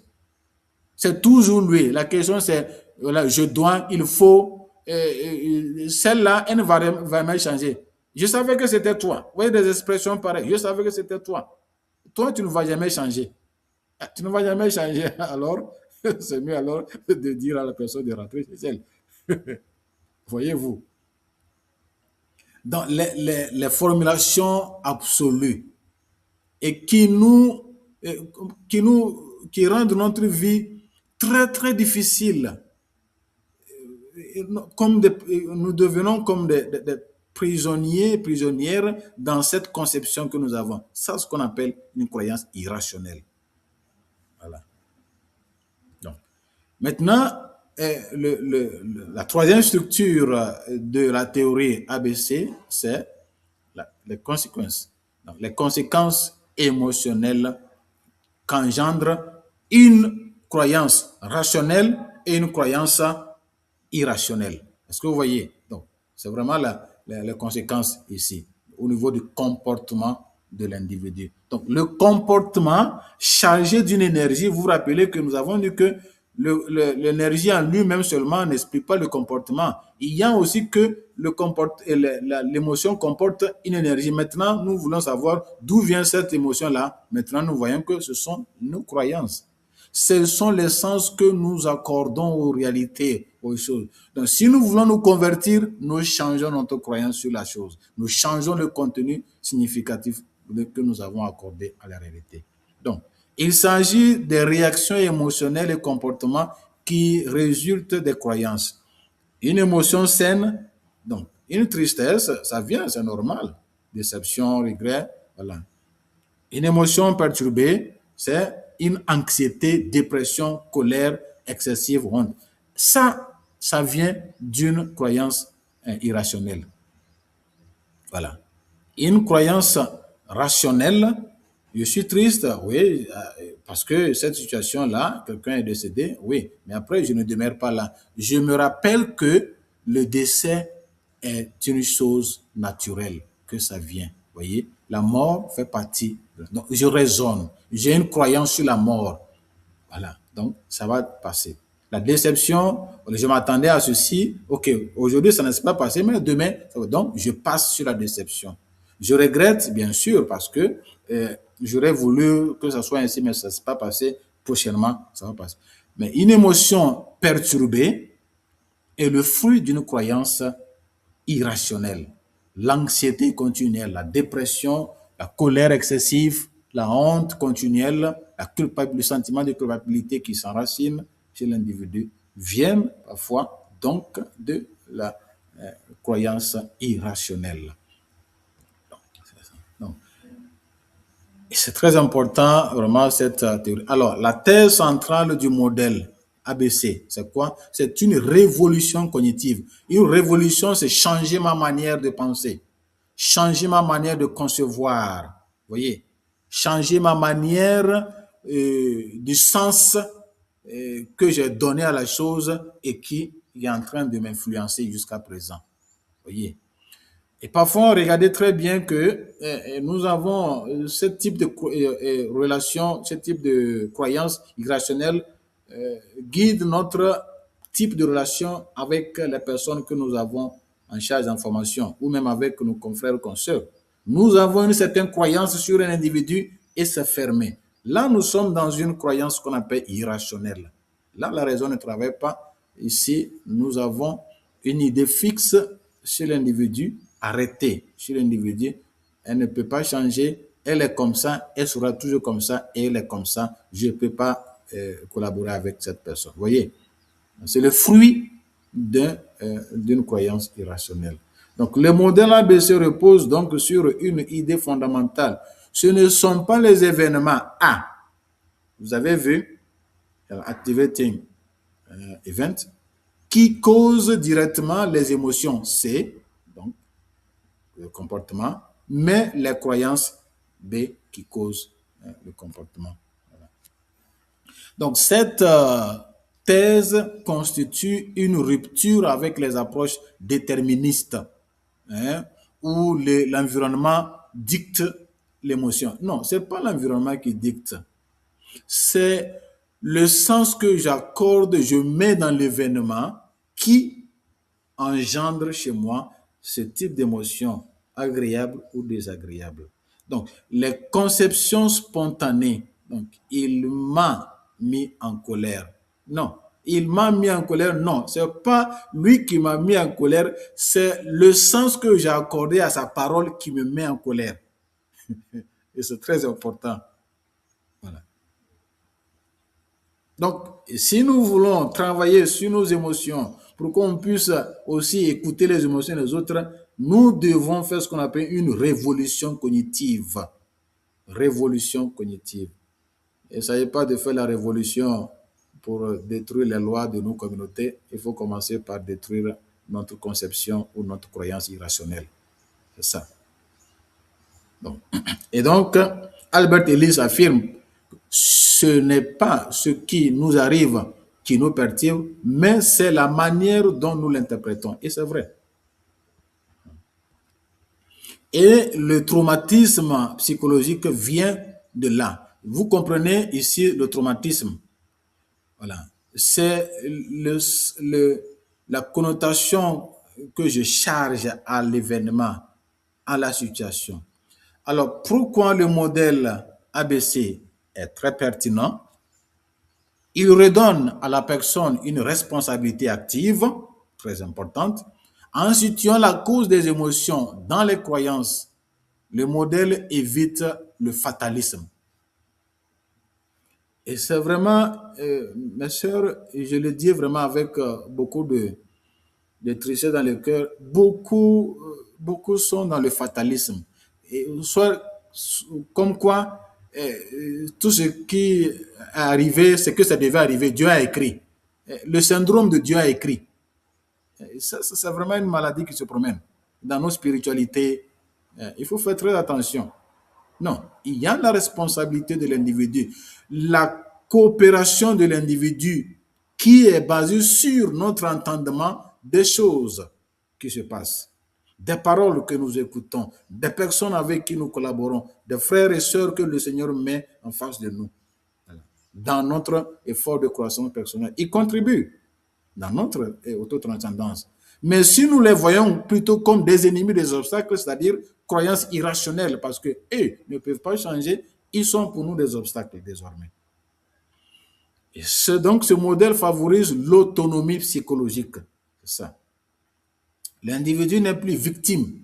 C'est toujours lui. La question, c'est, voilà, je dois, il faut. Celle-là, elle ne va jamais changer. Je savais que c'était toi. Vous voyez des expressions pareilles. Je savais que c'était toi. Toi, tu ne vas jamais changer. Tu ne vas jamais changer. Alors, c'est mieux alors de dire à la personne de rentrer chez elle. Voyez-vous. Dans les formulations absolues et qui rendent notre vie très, très difficile. Nous devenons comme des prisonniers, prisonnières dans cette conception que nous avons. C'est ce qu'on appelle une croyance irrationnelle. Voilà. Donc, maintenant, la troisième structure de la théorie ABC, c'est les conséquences. Donc, les conséquences émotionnelles qu'engendre une croyance rationnelle et une croyance irrationnelle. Est-ce que vous voyez? Donc, c'est vraiment les conséquences ici, au niveau du comportement de l'individu. Donc, le comportement chargé d'une énergie, vous vous rappelez que nous avons dit que l'énergie en lui-même seulement n'explique pas le comportement. Il y a aussi que l'émotion comporte une énergie. Maintenant, nous voulons savoir d'où vient cette émotion-là. Maintenant, nous voyons que ce sont nos croyances. Ce sont les sens que nous accordons aux réalités, aux choses. Donc, si nous voulons nous convertir, nous changeons notre croyance sur la chose. Nous changeons le contenu significatif que nous avons accordé à la réalité. Donc, il s'agit des réactions émotionnelles et comportements qui résultent des croyances. Une émotion saine, donc une tristesse, ça vient, c'est normal. Déception, regret, voilà. Une émotion perturbée, c'est une anxiété, dépression, colère excessive, honte. Ça vient d'une croyance irrationnelle. Voilà. Une croyance rationnelle, je suis triste, oui, parce que cette situation-là, quelqu'un est décédé, oui, mais après, je ne demeure pas là. Je me rappelle que le décès est une chose naturelle, que ça vient. Vous voyez, la mort fait partie. Donc, je raisonne, j'ai une croyance sur la mort. Voilà, donc ça va passer. La déception, je m'attendais à ceci, ok, aujourd'hui ça ne s'est pas passé, mais demain, donc je passe sur la déception. Je regrette, bien sûr, parce que j'aurais voulu que ça soit ainsi, mais ça ne s'est pas passé. Prochainement, ça va passer. Mais une émotion perturbée est le fruit d'une croyance irrationnelle. L'anxiété continuelle, la dépression, la colère excessive, la honte continuelle, le sentiment de culpabilité qui s'enracine chez l'individu viennent parfois donc de la croyance irrationnelle. Et c'est très important, vraiment, cette théorie. Alors, la thèse centrale du modèle ABC, c'est quoi? C'est une révolution cognitive. Une révolution, c'est changer ma manière de penser, changer ma manière de concevoir. Vous voyez? Changer ma manière du sens que j'ai donné à la chose et qui est en train de m'influencer jusqu'à présent. Voyez. Et parfois, regardez très bien que nous avons ce type de relation, ce type de croyance irrationnelle guide notre type de relation avec les personnes que nous avons en charge d'information ou même avec nos confrères ou consoeurs. Nous avons une certaine croyance sur un individu et c'est fermé. Là, nous sommes dans une croyance qu'on appelle irrationnelle. Là, la raison ne travaille pas. Ici, nous avons une idée fixe sur l'individu, arrêtée sur l'individu. Elle ne peut pas changer. Elle est comme ça, elle sera toujours comme ça et elle est comme ça. Je ne peux pas collaborer avec cette personne. Vous voyez, c'est le fruit d'une croyance irrationnelle. Donc, le modèle ABC repose donc sur une idée fondamentale. Ce ne sont pas les événements A. Vous avez vu, activating event, qui causent directement les émotions C, donc le comportement, mais les croyances B qui causent le comportement. Voilà. Donc, cette thèse constitue une rupture avec les approches déterministes, où l'environnement dicte l'émotion. Non, ce n'est pas l'environnement qui dicte. C'est le sens que j'accorde, je mets dans l'événement qui engendre chez moi ce type d'émotion, agréable ou désagréable. Donc, les conceptions spontanées, donc, il m'a mis en colère. Non, il m'a mis en colère, non, ce n'est pas lui qui m'a mis en colère, c'est le sens que j'ai accordé à sa parole qui me met en colère. Et c'est très important. Voilà. Donc, si nous voulons travailler sur nos émotions pour qu'on puisse aussi écouter les émotions des autres, nous devons faire ce qu'on appelle une révolution cognitive. Révolution cognitive. Il ne s'agit pas de faire la révolution pour détruire les lois de nos communautés. Il faut commencer par détruire notre conception ou notre croyance irrationnelle. C'est ça. Et donc, Albert Ellis affirme: ce n'est pas ce qui nous arrive qui nous perturbe, mais c'est la manière dont nous l'interprétons. Et c'est vrai. Et le traumatisme psychologique vient de là. Vous comprenez ici le traumatisme. Voilà. C'est la connotation que je charge à l'événement, à la situation. Alors, pourquoi le modèle ABC est très pertinent? Il redonne à la personne une responsabilité active, très importante. En situant la cause des émotions dans les croyances, le modèle évite le fatalisme. Et c'est vraiment, mes sœurs, je le dis vraiment avec beaucoup de tristesse dans le cœur, beaucoup sont dans le fatalisme. Et soit comme quoi, tout ce qui est arrivé, c'est que ça devait arriver. Dieu a écrit. Le syndrome de Dieu a écrit. Ça, c'est vraiment une maladie qui se promène dans nos spiritualités. Il faut faire très attention. Non, il y a la responsabilité de l'individu. La coopération de l'individu qui est basée sur notre entendement des choses qui se passent, des paroles que nous écoutons, des personnes avec qui nous collaborons, des frères et sœurs que le Seigneur met en face de nous. Dans notre effort de croissance personnelle, ils contribuent dans notre autotranscendance. Mais si nous les voyons plutôt comme des ennemis, des obstacles, c'est-à-dire croyances irrationnelles, parce qu'eux ne peuvent pas changer, ils sont pour nous des obstacles désormais. Et donc ce modèle favorise l'autonomie psychologique. C'est ça. L'individu n'est plus victime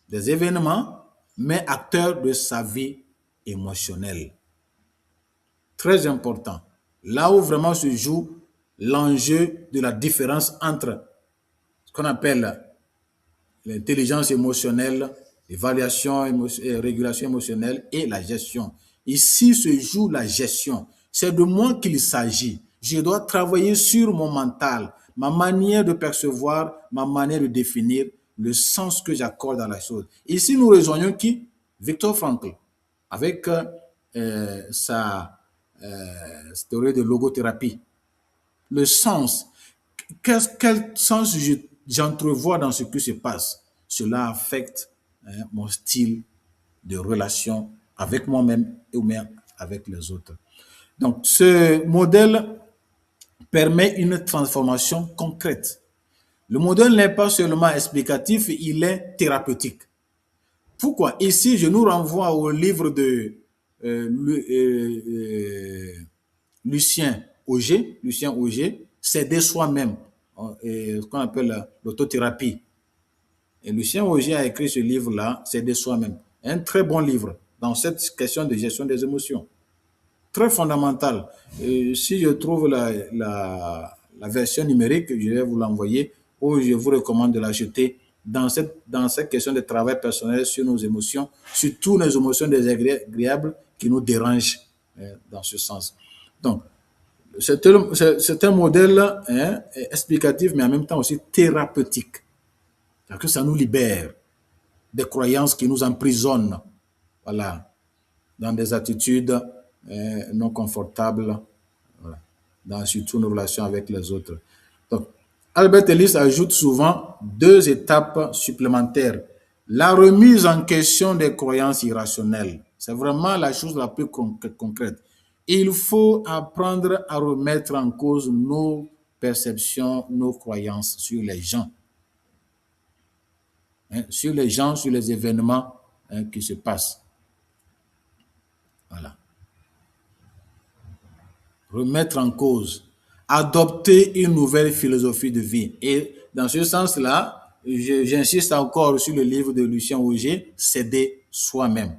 des événements, mais acteur de sa vie émotionnelle. Très important. Là où vraiment se joue l'enjeu de la différence entre ce qu'on appelle l'intelligence émotionnelle, l'évaluation et régulation émotionnelle et la gestion. Ici se joue la gestion. C'est de moi qu'il s'agit. Je dois travailler sur mon mental, ma manière de percevoir, ma manière de définir le sens que j'accorde à la chose. Ici, nous rejoignons qui? Viktor Frankl, avec sa théorie de logothérapie. Le sens. quel sens j'entrevois dans ce qui se passe? Cela affecte mon style de relation avec moi-même ou même avec les autres. Donc, ce modèle permet une transformation concrète. Le modèle n'est pas seulement explicatif, il est thérapeutique. Pourquoi? Ici, je nous renvoie au livre de Lucien Auger. Lucien Auger, s'aider soi-même, ce qu'on appelle l'autothérapie. Et Lucien Auger a écrit ce livre-là, s'aider soi-même. Un très bon livre dans cette question de gestion des émotions. Très fondamental. Si je trouve la version numérique, je vais vous l'envoyer, ou je vous recommande de l'acheter dans cette question de travail personnel sur nos émotions, sur toutes les émotions désagréables qui nous dérangent dans ce sens. Donc, c'est un modèle explicatif, mais en même temps aussi thérapeutique. Parce que ça nous libère des croyances qui nous emprisonnent, voilà, dans des attitudes non confortables, voilà, dans surtout nos relations avec les autres. Donc, Albert Ellis ajoute souvent 2 étapes supplémentaires. La remise en question des croyances irrationnelles, c'est vraiment la chose la plus concrète. Il faut apprendre à remettre en cause nos perceptions, nos croyances sur les gens. Sur les gens, sur les événements qui se passent. Voilà. Remettre en cause, adopter une nouvelle philosophie de vie. Et dans ce sens-là, j'insiste encore sur le livre de Lucien Auger, s'aider soi-même.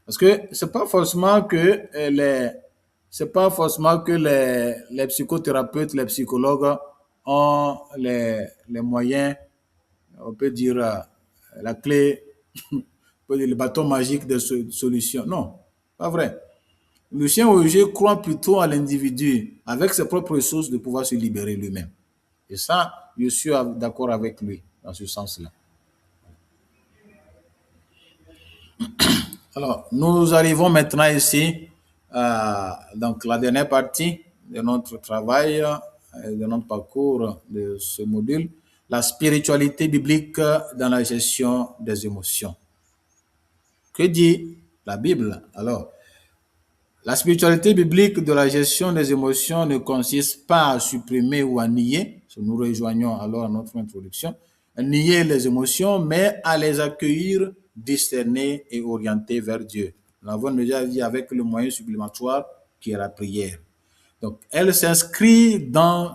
Parce que c'est pas forcément que les psychothérapeutes, les psychologues ont les moyens, on peut dire la clé, on peut dire le bâton magique de solution. Non, pas vrai. Lucien Auger croit plutôt à l'individu, avec ses propres ressources, de pouvoir se libérer lui-même. Et ça, je suis d'accord avec lui dans ce sens-là. Alors, nous arrivons maintenant ici, donc la dernière partie de notre travail, de notre parcours de ce module, la spiritualité biblique dans la gestion des émotions. Que dit la Bible? Alors, la spiritualité biblique de la gestion des émotions ne consiste pas à supprimer ou à nier, si nous rejoignons alors à notre introduction, à nier les émotions, mais à les accueillir, discerner et orienter vers Dieu. Nous l'avons déjà dit avec le moyen supplémentoire qui est la prière. Donc, elle s'inscrit dans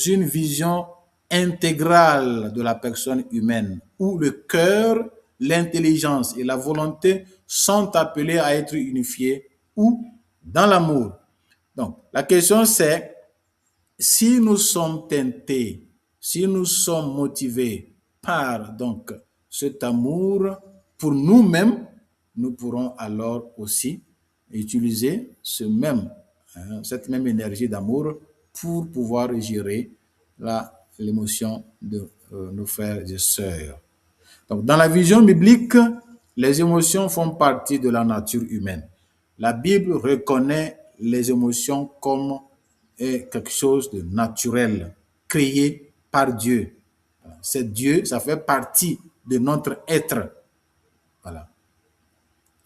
une vision intégrale de la personne humaine, où le cœur, l'intelligence et la volonté sont appelés à être unifiés, ou dans l'amour. Donc, la question c'est, si nous sommes tentés, si nous sommes motivés par donc cet amour pour nous-mêmes, nous pourrons alors aussi utiliser cette même énergie d'amour pour pouvoir gérer l'émotion de nos frères et sœurs. Donc, dans la vision biblique, les émotions font partie de la nature humaine. La Bible reconnaît les émotions comme quelque chose de naturel, créé par Dieu. C'est Dieu, ça fait partie de notre être. Voilà.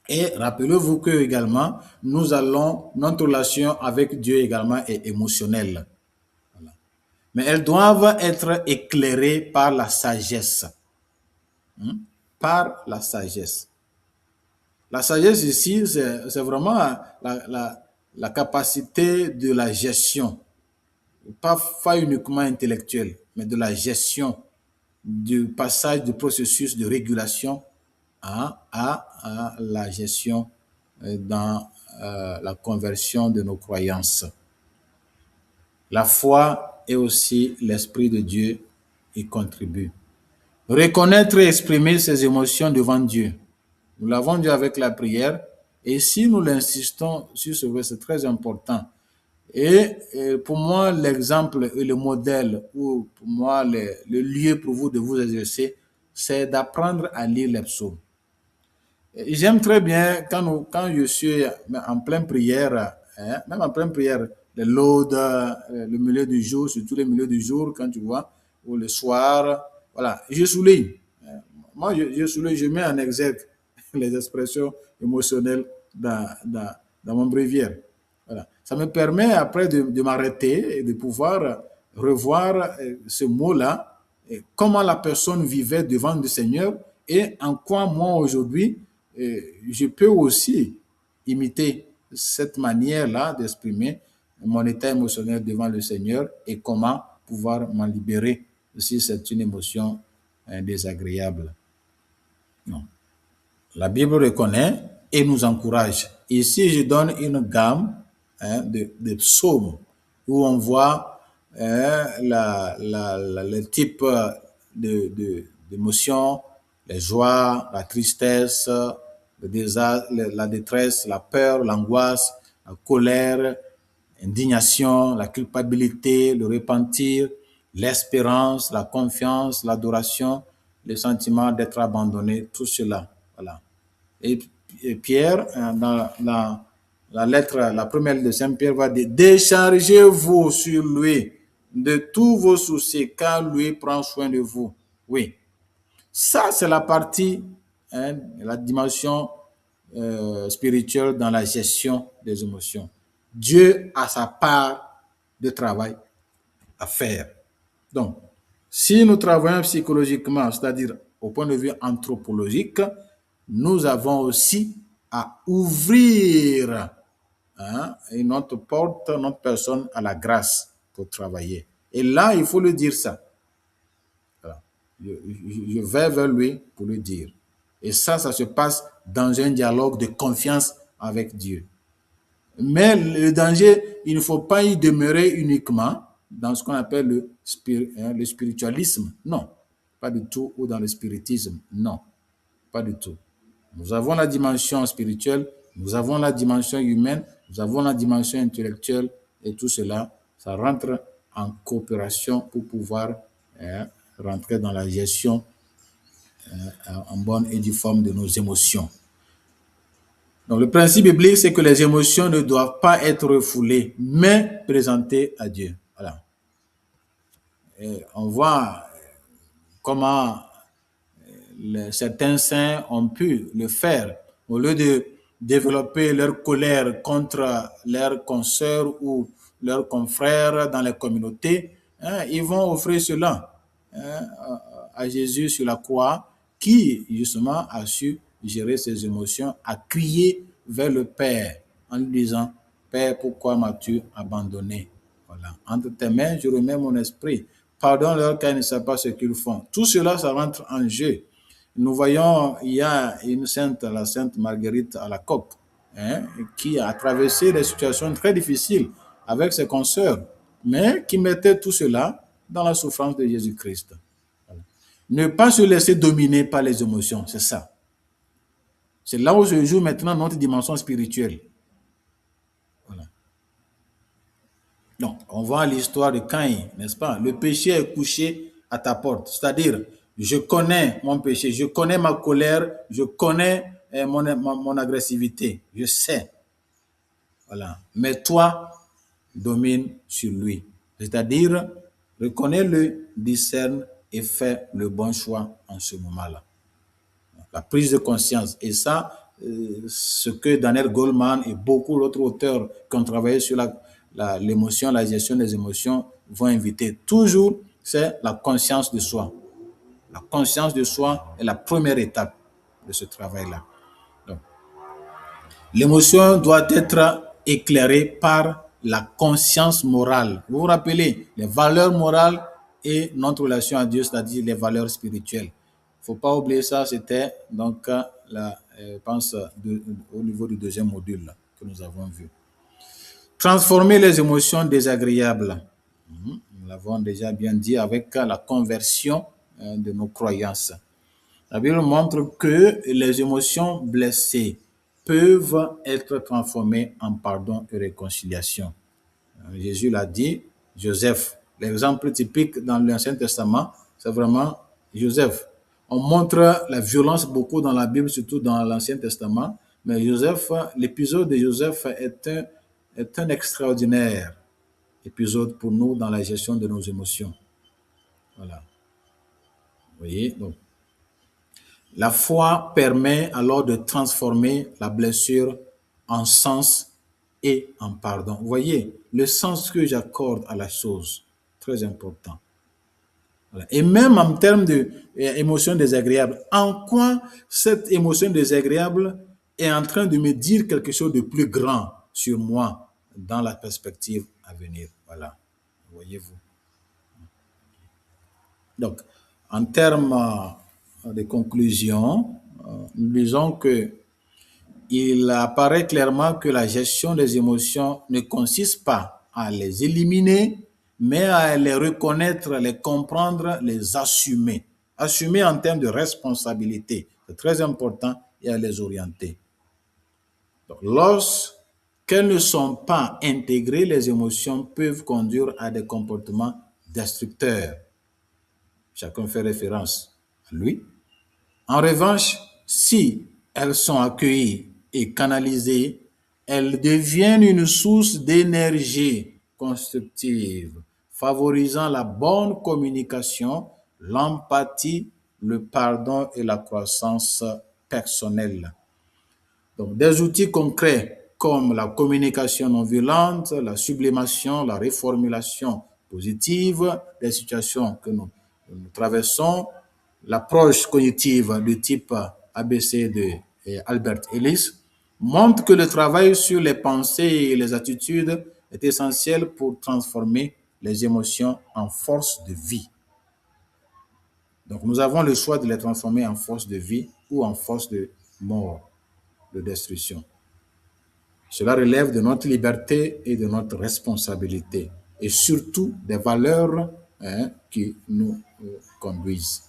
Et rappelez-vous que également, notre relation avec Dieu également est émotionnelle. Voilà. Mais elles doivent être éclairées par la sagesse. Par la sagesse. La sagesse ici, c'est vraiment la capacité de la gestion, pas uniquement intellectuelle, mais de la gestion du passage du processus de régulation à la gestion dans la conversion de nos croyances. La foi et aussi l'Esprit de Dieu y contribuent. Reconnaître et exprimer ses émotions devant Dieu. Nous l'avons dit avec la prière. Et si nous l'insistons sur ce verset, c'est très important. Et pour moi, l'exemple et le modèle, ou pour moi, le lieu pour vous de vous exercer, c'est d'apprendre à lire les psaumes. J'aime très bien quand je suis en pleine prière, même en pleine prière, les laudes, le milieu du jour, surtout le milieu du jour, quand tu vois, ou le soir. Voilà, je souligne. Moi, je souligne, je mets en exergue les expressions émotionnelles dans mon bréviaire. Voilà. Ça me permet après de m'arrêter et de pouvoir revoir ce mot-là, comment la personne vivait devant le Seigneur et en quoi moi aujourd'hui, je peux aussi imiter cette manière-là d'exprimer mon état émotionnel devant le Seigneur et comment pouvoir m'en libérer si c'est une émotion désagréable. Non. La Bible reconnaît et nous encourage. Ici, je donne une gamme de psaumes où on voit le type d'émotions, les joies, la tristesse, le désastre, la détresse, la peur, l'angoisse, la colère, l'indignation, la culpabilité, le repentir, l'espérance, la confiance, l'adoration, le sentiment d'être abandonné, tout cela. Voilà. Et Pierre, dans la lettre, la première lettre de Saint Pierre va dire, déchargez-vous sur lui de tous vos soucis, car lui prend soin de vous. Oui. Ça, c'est la partie, la dimension spirituelle dans la gestion des émotions. Dieu a sa part de travail à faire. Donc, si nous travaillons psychologiquement, c'est-à-dire au point de vue anthropologique, nous avons aussi à ouvrir notre porte, notre personne à la grâce pour travailler. Et là, il faut lui dire ça. Voilà. Je vais vers lui pour lui dire. Et ça se passe dans un dialogue de confiance avec Dieu. Mais le danger, il ne faut pas y demeurer uniquement dans ce qu'on appelle le spiritualisme. Non, pas du tout. Ou dans le spiritisme. Non, pas du tout. Nous avons la dimension spirituelle, nous avons la dimension humaine, nous avons la dimension intellectuelle et tout cela, ça rentre en coopération pour pouvoir rentrer dans la gestion en bonne et due forme de nos émotions. Donc le principe biblique, c'est que les émotions ne doivent pas être refoulées, mais présentées à Dieu. Voilà. Et on voit comment certains saints ont pu le faire. Au lieu de développer leur colère contre leurs consoeurs ou leurs confrères dans les communautés, ils vont offrir cela à Jésus sur la croix, qui justement a su gérer ses émotions, a crié vers le Père en lui disant, Père, pourquoi m'as-tu abandonné? Voilà. Entre tes mains, je remets mon esprit. Pardonne-leur car ils ne savent pas ce qu'ils font. Tout cela, ça rentre en jeu. Nous voyons, il y a une sainte, la sainte Marguerite Alacoque, qui a traversé des situations très difficiles avec ses consoeurs, mais qui mettait tout cela dans la souffrance de Jésus-Christ. Voilà. Ne pas se laisser dominer par les émotions, c'est ça. C'est là où se joue maintenant notre dimension spirituelle. Voilà. Donc, on voit l'histoire de Caïn, n'est-ce pas? Le péché est couché à ta porte, c'est-à-dire, je connais mon péché, je connais ma colère, je connais mon agressivité, je sais. Voilà. Mais toi, domine sur lui. C'est-à-dire, reconnais-le, discerne et fais le bon choix en ce moment-là. La prise de conscience. Et ça, ce que Daniel Goleman et beaucoup d'autres auteurs qui ont travaillé sur l'émotion, la gestion des émotions vont inviter. Toujours, c'est la conscience de soi. La conscience de soi est la première étape de ce travail-là. L'émotion doit être éclairée par la conscience morale. Vous vous rappelez, les valeurs morales et notre relation à Dieu, c'est-à-dire les valeurs spirituelles. Il ne faut pas oublier ça, c'était donc, je pense, au niveau du deuxième module là, que nous avons vu. Transformer les émotions désagréables. Nous l'avons déjà bien dit avec la conversion de nos croyances. La Bible montre que les émotions blessées peuvent être transformées en pardon et réconciliation. Jésus l'a dit, Joseph. L'exemple typique dans l'Ancien Testament, c'est vraiment Joseph. On montre la violence beaucoup dans la Bible, surtout dans l'Ancien Testament, mais Joseph, l'épisode de Joseph est un extraordinaire. épisode pour nous dans la gestion de nos émotions. Voilà. Vous voyez, donc, la foi permet alors de transformer la blessure en sens et en pardon. Vous voyez, le sens que j'accorde à la chose, très important. Voilà. Et même en termes d'émotions désagréables, en quoi cette émotion désagréable est en train de me dire quelque chose de plus grand sur moi dans la perspective à venir. Voilà, voyez-vous. Donc, en termes de conclusion, nous disons que il apparaît clairement que la gestion des émotions ne consiste pas à les éliminer, mais à les reconnaître, les comprendre, les assumer. Assumer en termes de responsabilité, c'est très important, et à les orienter. Donc, lorsqu'elles ne sont pas intégrées, les émotions peuvent conduire à des comportements destructeurs. Chacun fait référence à lui. En revanche, si elles sont accueillies et canalisées, elles deviennent une source d'énergie constructive, favorisant la bonne communication, l'empathie, le pardon et la croissance personnelle. Donc, des outils concrets comme la communication non violente, la sublimation, la reformulation positive des situations que nous traversons, l'approche cognitive du type ABC de Albert Ellis montre que le travail sur les pensées et les attitudes est essentiel pour transformer les émotions en force de vie. Donc, nous avons le choix de les transformer en force de vie ou en force de mort, de destruction. Cela relève de notre liberté et de notre responsabilité, et surtout des valeurs qui nous conduisent.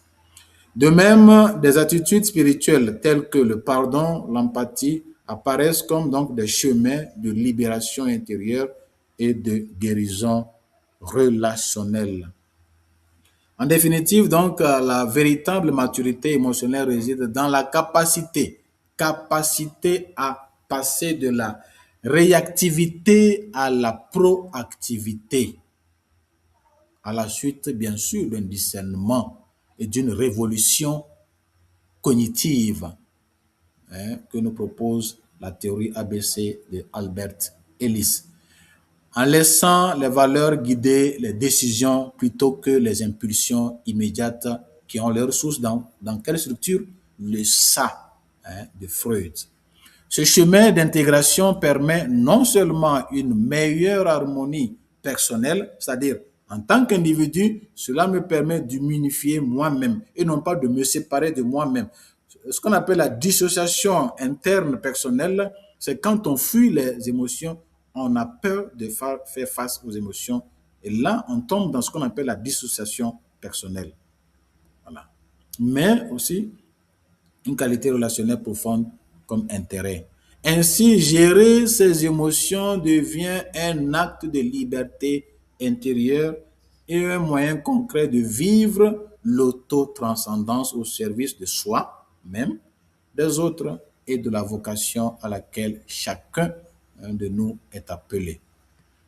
De même, des attitudes spirituelles telles que le pardon, l'empathie apparaissent comme donc des chemins de libération intérieure et de guérison relationnelle. En définitive, donc, la véritable maturité émotionnelle réside dans la capacité à passer de la réactivité à la proactivité, à la suite, bien sûr, d'un discernement et d'une révolution cognitive que nous propose la théorie ABC de Albert Ellis, en laissant les valeurs guider les décisions plutôt que les impulsions immédiates qui ont leur source dans quelle structure? Le ça de Freud. Ce chemin d'intégration permet non seulement une meilleure harmonie personnelle, c'est-à-dire en tant qu'individu, cela me permet de m'unifier moi-même et non pas de me séparer de moi-même. Ce qu'on appelle la dissociation interne personnelle, c'est quand on fuit les émotions, on a peur de faire face aux émotions. Et là, on tombe dans ce qu'on appelle la dissociation personnelle. Voilà. Mais aussi, une qualité relationnelle profonde comme intérêt. Ainsi, gérer ses émotions devient un acte de liberté intérieure et un moyen concret de vivre l'auto-transcendance au service de soi même, des autres et de la vocation à laquelle chacun de nous est appelé.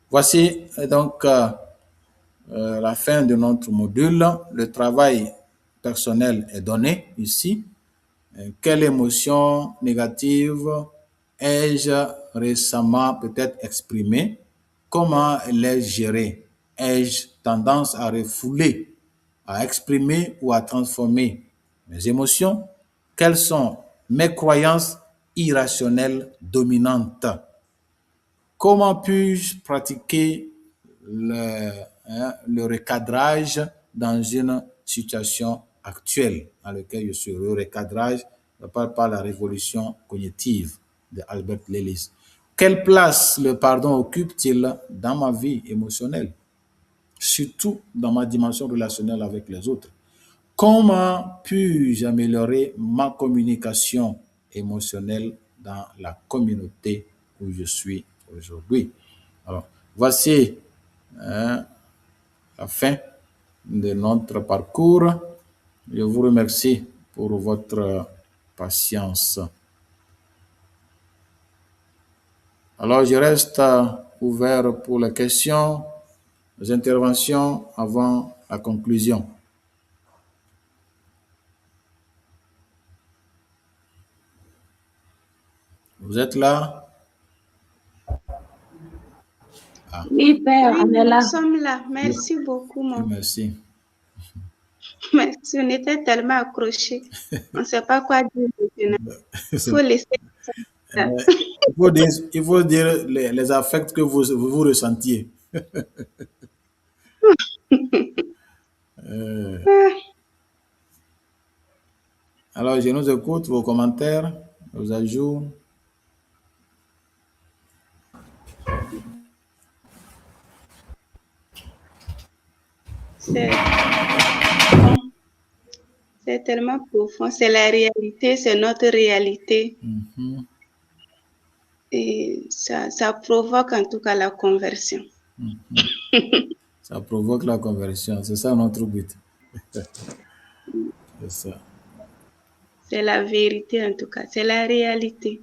Voici donc la fin de notre module. Le travail personnel est donné ici. Quelle émotion négative ai-je récemment peut-être exprimée? Comment l'ai-je gérée? Ai-je tendance à refouler, à exprimer ou à transformer mes émotions? Quelles sont mes croyances irrationnelles dominantes? Comment puis-je pratiquer le recadrage dans une situation actuelle dans laquelle je suis? Le recadrage, je ne parle pas de la révolution cognitive de Albert Ellis. Quelle place le pardon occupe-t-il dans ma vie émotionnelle, surtout dans ma dimension relationnelle avec les autres? Comment puis-je améliorer ma communication émotionnelle dans la communauté où je suis aujourd'hui? Alors, voici la fin de notre parcours. Je vous remercie pour votre patience. Alors, je reste ouvert pour les questions Les interventions avant la conclusion. Vous êtes là? Oui, Père, Oui, on est nous là. sommes là. Merci beaucoup, mon. Merci. Merci, on était tellement accrochés. On ne sait pas quoi dire maintenant. Il faut laisser. Il faut dire les affects que vous ressentiez. Alors, je nous écoute, vos commentaires, vos ajouts. C'est tellement profond. C'est la réalité, c'est notre réalité. Et ça provoque en tout cas la conversion. Ça provoque la conversion. C'est ça notre but. C'est ça. C'est la vérité en tout cas. C'est la réalité.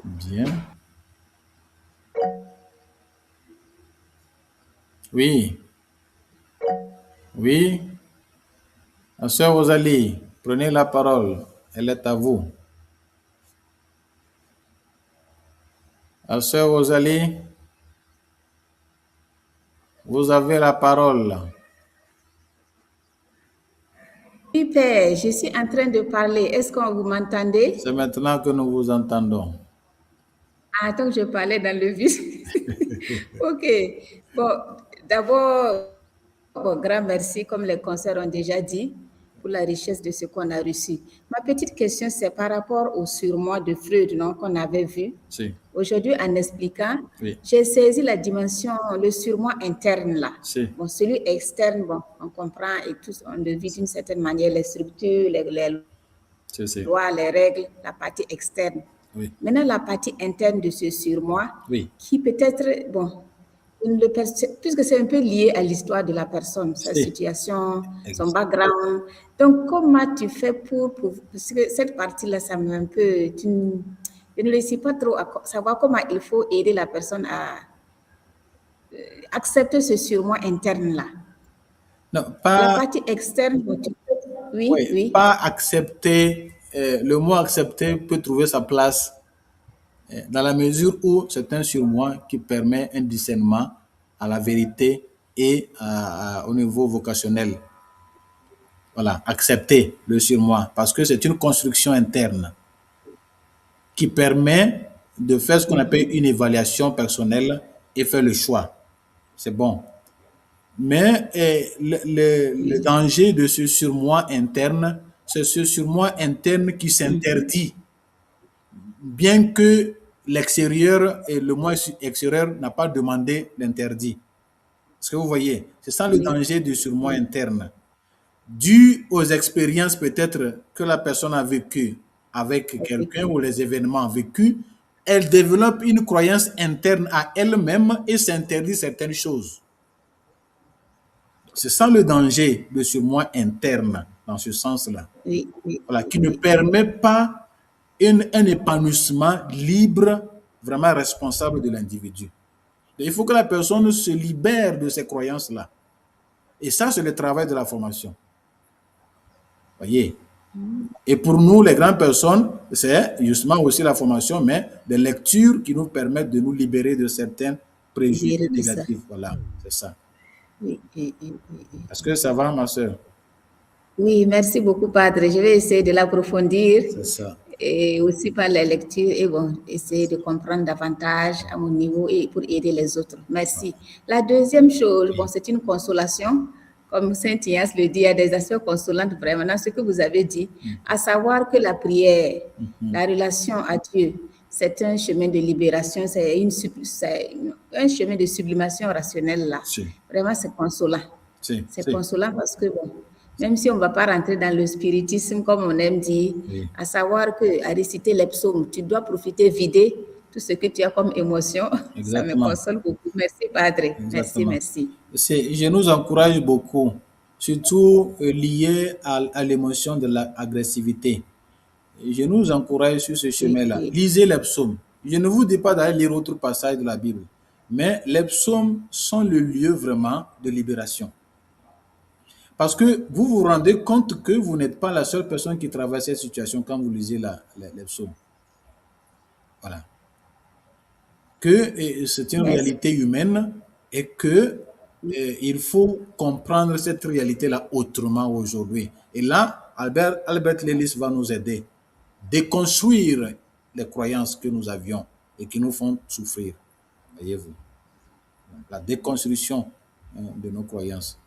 Bien. Oui. Oui. La sœur Rosalie, prenez la parole. Elle est à vous. La sœur Rosalie, vous avez la parole. Oui, Père, je suis en train de parler. Est-ce que vous m'entendez? C'est maintenant que nous vous entendons. Ah, donc je parlais dans le vide. Ok. Bon, d'abord, grand merci, comme les concerts ont déjà dit, pour la richesse de ce qu'on a reçu. Ma petite question, c'est par rapport au surmoi de Freud, non, qu'on avait vu. Si. Aujourd'hui, en expliquant, Oui. j'ai saisi la dimension, le surmoi interne là. Si. Bon, celui externe, bon, on comprend et tous, on le vit d'une certaine manière, les structures, les lois, les règles, la partie externe. Oui. Maintenant, la partie interne de ce surmoi, Oui. qui peut-être, bon, puisque c'est un peu lié à l'histoire de la personne, sa situation, son background. Donc, comment tu fais pour parce que cette partie-là, ça m'a un peu, je ne réussis pas trop à savoir comment il faut aider la personne à accepter ce surmoi interne-là. Non, pas, la partie externe, oui. Pas accepter, le mot accepter peut trouver sa place dans la mesure où c'est un surmoi qui permet un discernement à la vérité et au niveau vocationnel. Voilà, accepter le surmoi parce que c'est une construction interne qui permet de faire ce qu'on appelle une évaluation personnelle et faire le choix. C'est bon. Mais le danger de ce surmoi interne, c'est ce surmoi interne qui s'interdit, bien que l'extérieur et le moi extérieur n'a pas demandé l'interdit. Est-ce que vous voyez? C'est ça le danger du surmoi interne. Dû aux expériences peut-être que la personne a vécues avec quelqu'un ou les événements vécus, elle développe une croyance interne à elle-même et s'interdit certaines choses. C'est ça le danger de ce moi interne, dans ce sens-là. Voilà, qui ne permet pas un épanouissement libre, vraiment responsable de l'individu. Il faut que la personne se libère de ces croyances-là. Et ça, c'est le travail de la formation. Voyez. Et pour nous, les grandes personnes, c'est justement aussi la formation, mais des lectures qui nous permettent de nous libérer de certains préjugés négatifs. Voilà, c'est ça. Oui. Est-ce que ça va, ma soeur? Oui, merci beaucoup, Padre. Je vais essayer de l'approfondir. C'est ça. Et aussi par la lecture, et bon, essayer de comprendre davantage à mon niveau et pour aider les autres. Merci. La deuxième chose, bon, c'est une consolation. Comme Saint Ignace le dit, il y a des actions consolantes vraiment dans ce que vous avez dit, à savoir que la prière, la relation à Dieu, c'est un chemin de libération, c'est un chemin de sublimation rationnelle là. Vraiment, c'est consolant. C'est consolant parce que, bon, même si on ne va pas rentrer dans le spiritisme, comme on aime dire, à savoir qu'à réciter les psaumes, tu dois profiter, vider tout ce que tu as comme émotion. Exactement. Ça me console beaucoup. Merci, Padre. Exactement. Merci. Je nous encourage beaucoup, surtout lié à l'émotion de l'agressivité. je nous encourage sur ce chemin-là. oui. Lisez les psaumes. Je ne vous dis pas d'aller lire autre passage de la Bible, mais les psaumes sont le lieu vraiment de libération. Parce que vous vous rendez compte que vous n'êtes pas la seule personne qui traverse cette situation quand vous lisez les psaumes. Voilà. Que c'est une Merci. réalité humaine et que il faut comprendre cette réalité-là autrement aujourd'hui. Et là, Albert Lillis va nous aider à déconstruire les croyances que nous avions et qui nous font souffrir. Voyez-vous. La déconstruction de nos croyances.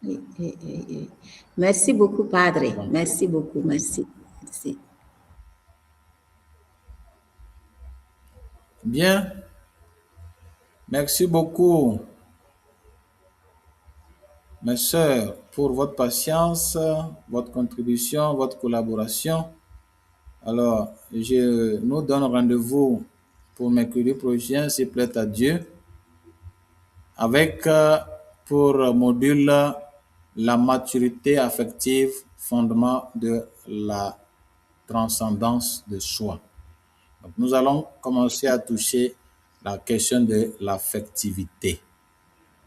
Oui, oui, oui, oui. Merci beaucoup, Padre. Merci beaucoup. Merci. Merci. Bien. Merci beaucoup, mes sœurs, pour votre patience, votre contribution, votre collaboration. Alors, je nous donne rendez-vous pour mercredi prochain, s'il plaît à Dieu, avec pour module la maturité affective, fondement de la transcendance de soi. Donc, nous allons commencer à toucher la question de l'affectivité,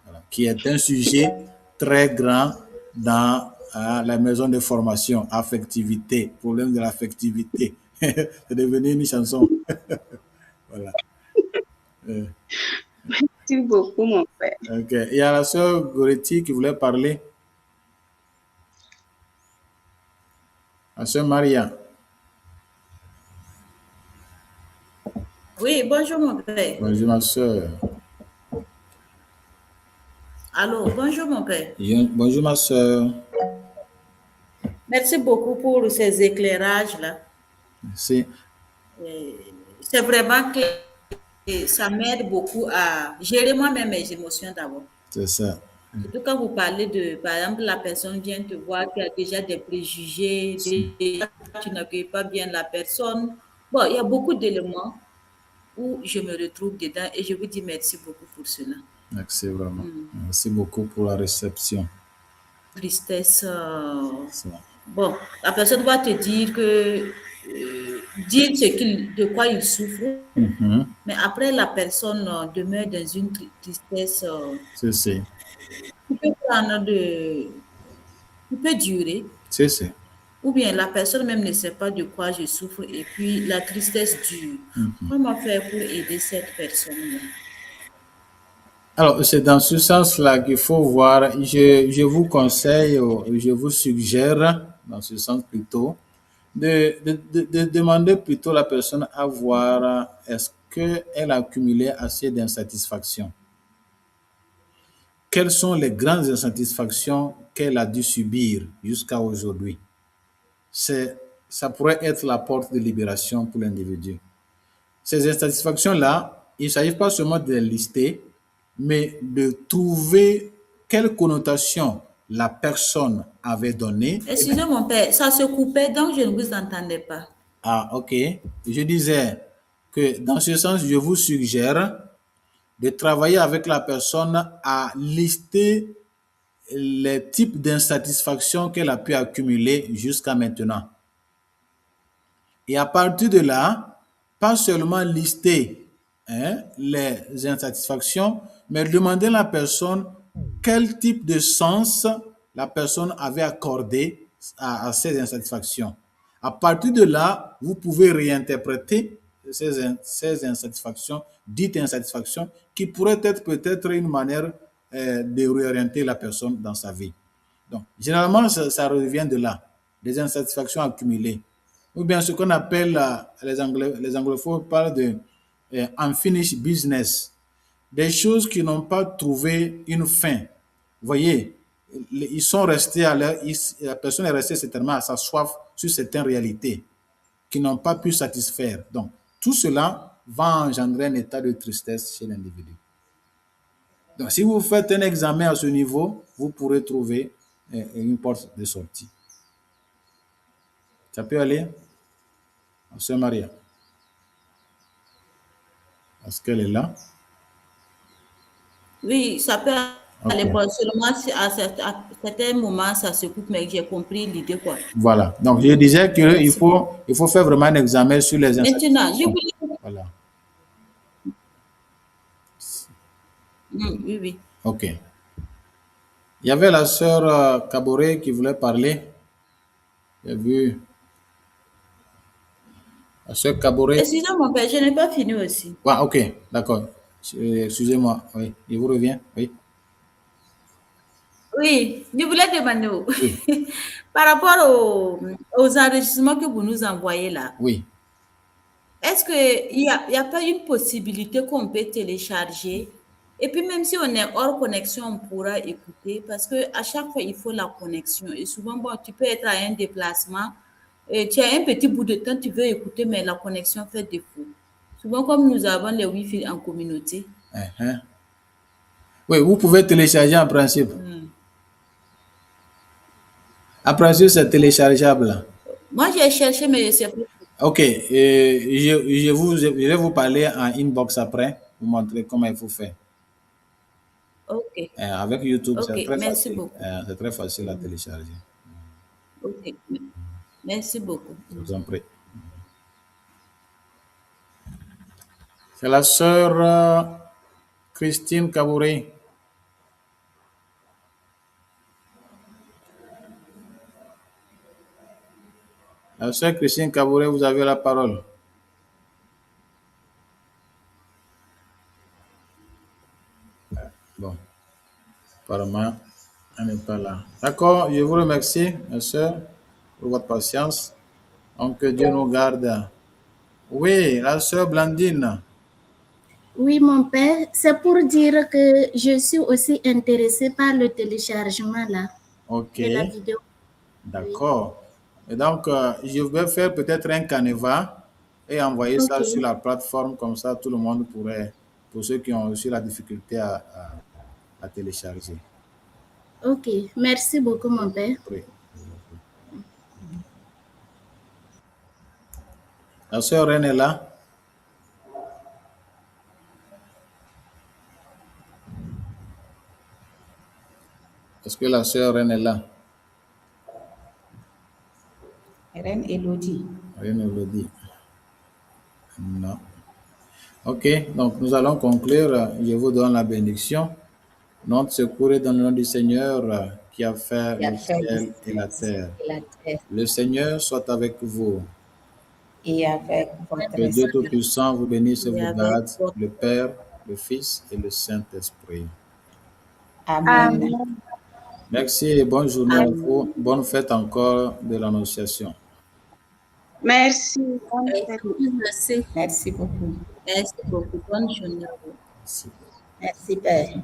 voilà, qui est un sujet très grand dans la maison de formation. Affectivité, problème de l'affectivité. C'est devenu une chanson. Voilà. Merci beaucoup, mon frère. Ok. Il y a la sœur Goretti qui voulait parler. La sœur Maria. Oui, bonjour mon père. Bonjour ma sœur. Allô, bonjour mon père. Bonjour ma sœur. Merci beaucoup pour ces éclairages-là. Merci. C'est vraiment que ça m'aide beaucoup à gérer moi-même mes émotions d'abord. C'est ça. Surtout quand vous parlez de, par exemple, la personne vient te voir, tu as déjà des préjugés, déjà tu n'accueilles pas bien la personne. Bon, il y a beaucoup d'éléments où je me retrouve dedans et je vous dis merci beaucoup pour cela. Merci vraiment. Merci beaucoup pour la réception. Tristesse. Ça. Bon, la personne va te dire que dire de quoi il souffre, mais après la personne demeure dans une tristesse. C'est. Qui peut prendre qui peut durer. C'est. Ou bien la personne même ne sait pas de quoi je souffre et puis la tristesse dure. Comment faire pour aider cette personne-là? Alors, c'est dans ce sens-là qu'il faut voir. Je vous conseille, je vous suggère, dans ce sens plutôt, de demander plutôt à la personne à voir est-ce qu'elle a accumulé assez d'insatisfaction. Quelles sont les grandes insatisfactions qu'elle a dû subir jusqu'à aujourd'hui? Ça pourrait être la porte de libération pour l'individu. Ces insatisfactions-là, il ne s'agit pas seulement de les lister, mais de trouver quelle connotation la personne avait donnée. Excusez mon père, ça se coupait donc je ne vous entendais pas. Ah, ok. Je disais que dans ce sens, je vous suggère de travailler avec la personne à lister les types d'insatisfaction qu'elle a pu accumuler jusqu'à maintenant. Et à partir de là, pas seulement lister les insatisfactions, mais demander à la personne quel type de sens la personne avait accordé à ces insatisfactions. À partir de là, vous pouvez réinterpréter ces insatisfactions, dites insatisfactions, qui pourraient être peut-être une manière de réorienter la personne dans sa vie. Donc, généralement, ça revient de là, des insatisfactions accumulées. Ou bien ce qu'on appelle, les anglophones parlent de unfinished business, des choses qui n'ont pas trouvé une fin. Vous voyez, ils sont restés la personne est restée certainement à sa soif sur certaines réalités qui n'ont pas pu satisfaire. Donc, tout cela va engendrer un état de tristesse chez l'individu. Donc, si vous faites un examen à ce niveau, vous pourrez trouver une porte de sortie. Ça peut aller? Sœur Maria. Est-ce qu'elle est là? Oui, ça peut Ok. Seulement à certains moments, ça se coupe, mais j'ai compris l'idée, quoi. Voilà. Donc, je disais qu'il Merci. faut faire vraiment un examen sur les Maintenant, je insatisfactions. voulais... Voilà. Oui, oui. Ok. Il y avait la sœur Kaboré qui voulait parler. J'ai vu la sœur Kaboré. Excusez-moi, mon père, je n'ai pas fini aussi. Ah, ok, d'accord. Excusez-moi. Oui, je vous reviens. Oui. Oui, je voulais demander Oui. par rapport aux enregistrements que vous nous envoyez là, Oui. est-ce qu'il y a pas une possibilité qu'on peut télécharger? Et puis même si on est hors connexion, on pourra écouter parce que à chaque fois, il faut la connexion. Et souvent, bon, tu peux être à un déplacement, et tu as un petit bout de temps, tu veux écouter, mais la connexion fait défaut. Souvent, comme nous avons les Wi-Fi en communauté. Uh-huh. Oui, vous pouvez télécharger en principe. En principe, c'est téléchargeable. Moi, j'ai cherché, mais je sais pas. Ok, je vais vous parler en inbox après, vous montrer comment il faut faire. Ok, Avec YouTube, c'est ok, très merci facile. beaucoup. C'est très facile à télécharger. Ok, merci beaucoup. Je vous en prie. C'est la sœur Christine Kabouré. La sœur Christine Kabouré, vous avez la parole. Bon, apparemment, elle n'est pas là. D'accord, je vous remercie, ma sœur, pour votre patience. Donc, que Dieu nous garde. Oui, la sœur Blandine. Oui, mon père, c'est pour dire que je suis aussi intéressée par le téléchargement là, Ok, de la vidéo. d'accord. Et donc, je vais faire peut-être un canevas et envoyer ça Ok. sur la plateforme, comme ça tout le monde pourrait, pour ceux qui ont aussi la difficulté à télécharger. Ok, merci beaucoup, mon père. Oui. La sœur Reine est là. Est-ce que la sœur Reine est là? Reine Elodie. Rien ne le dit. Non. Ok, donc nous allons conclure. Je vous donne la bénédiction. Notre secours est dans le nom du Seigneur qui a fait Qui a le fait le ciel et la ciel terre. et la terre, Le Seigneur soit avec vous. et avec votre Que Dieu esprit. Tout-Puissant vous bénisse et Et vous avec garde, votre- le Père, le Fils et le Saint-Esprit. Amen. Merci et bonne journée à vous. Bonne fête encore de l'Annonciation. Merci. Bonne fête. Merci. Merci beaucoup. Merci beaucoup. Bonne journée à vous. Merci. Merci, Père.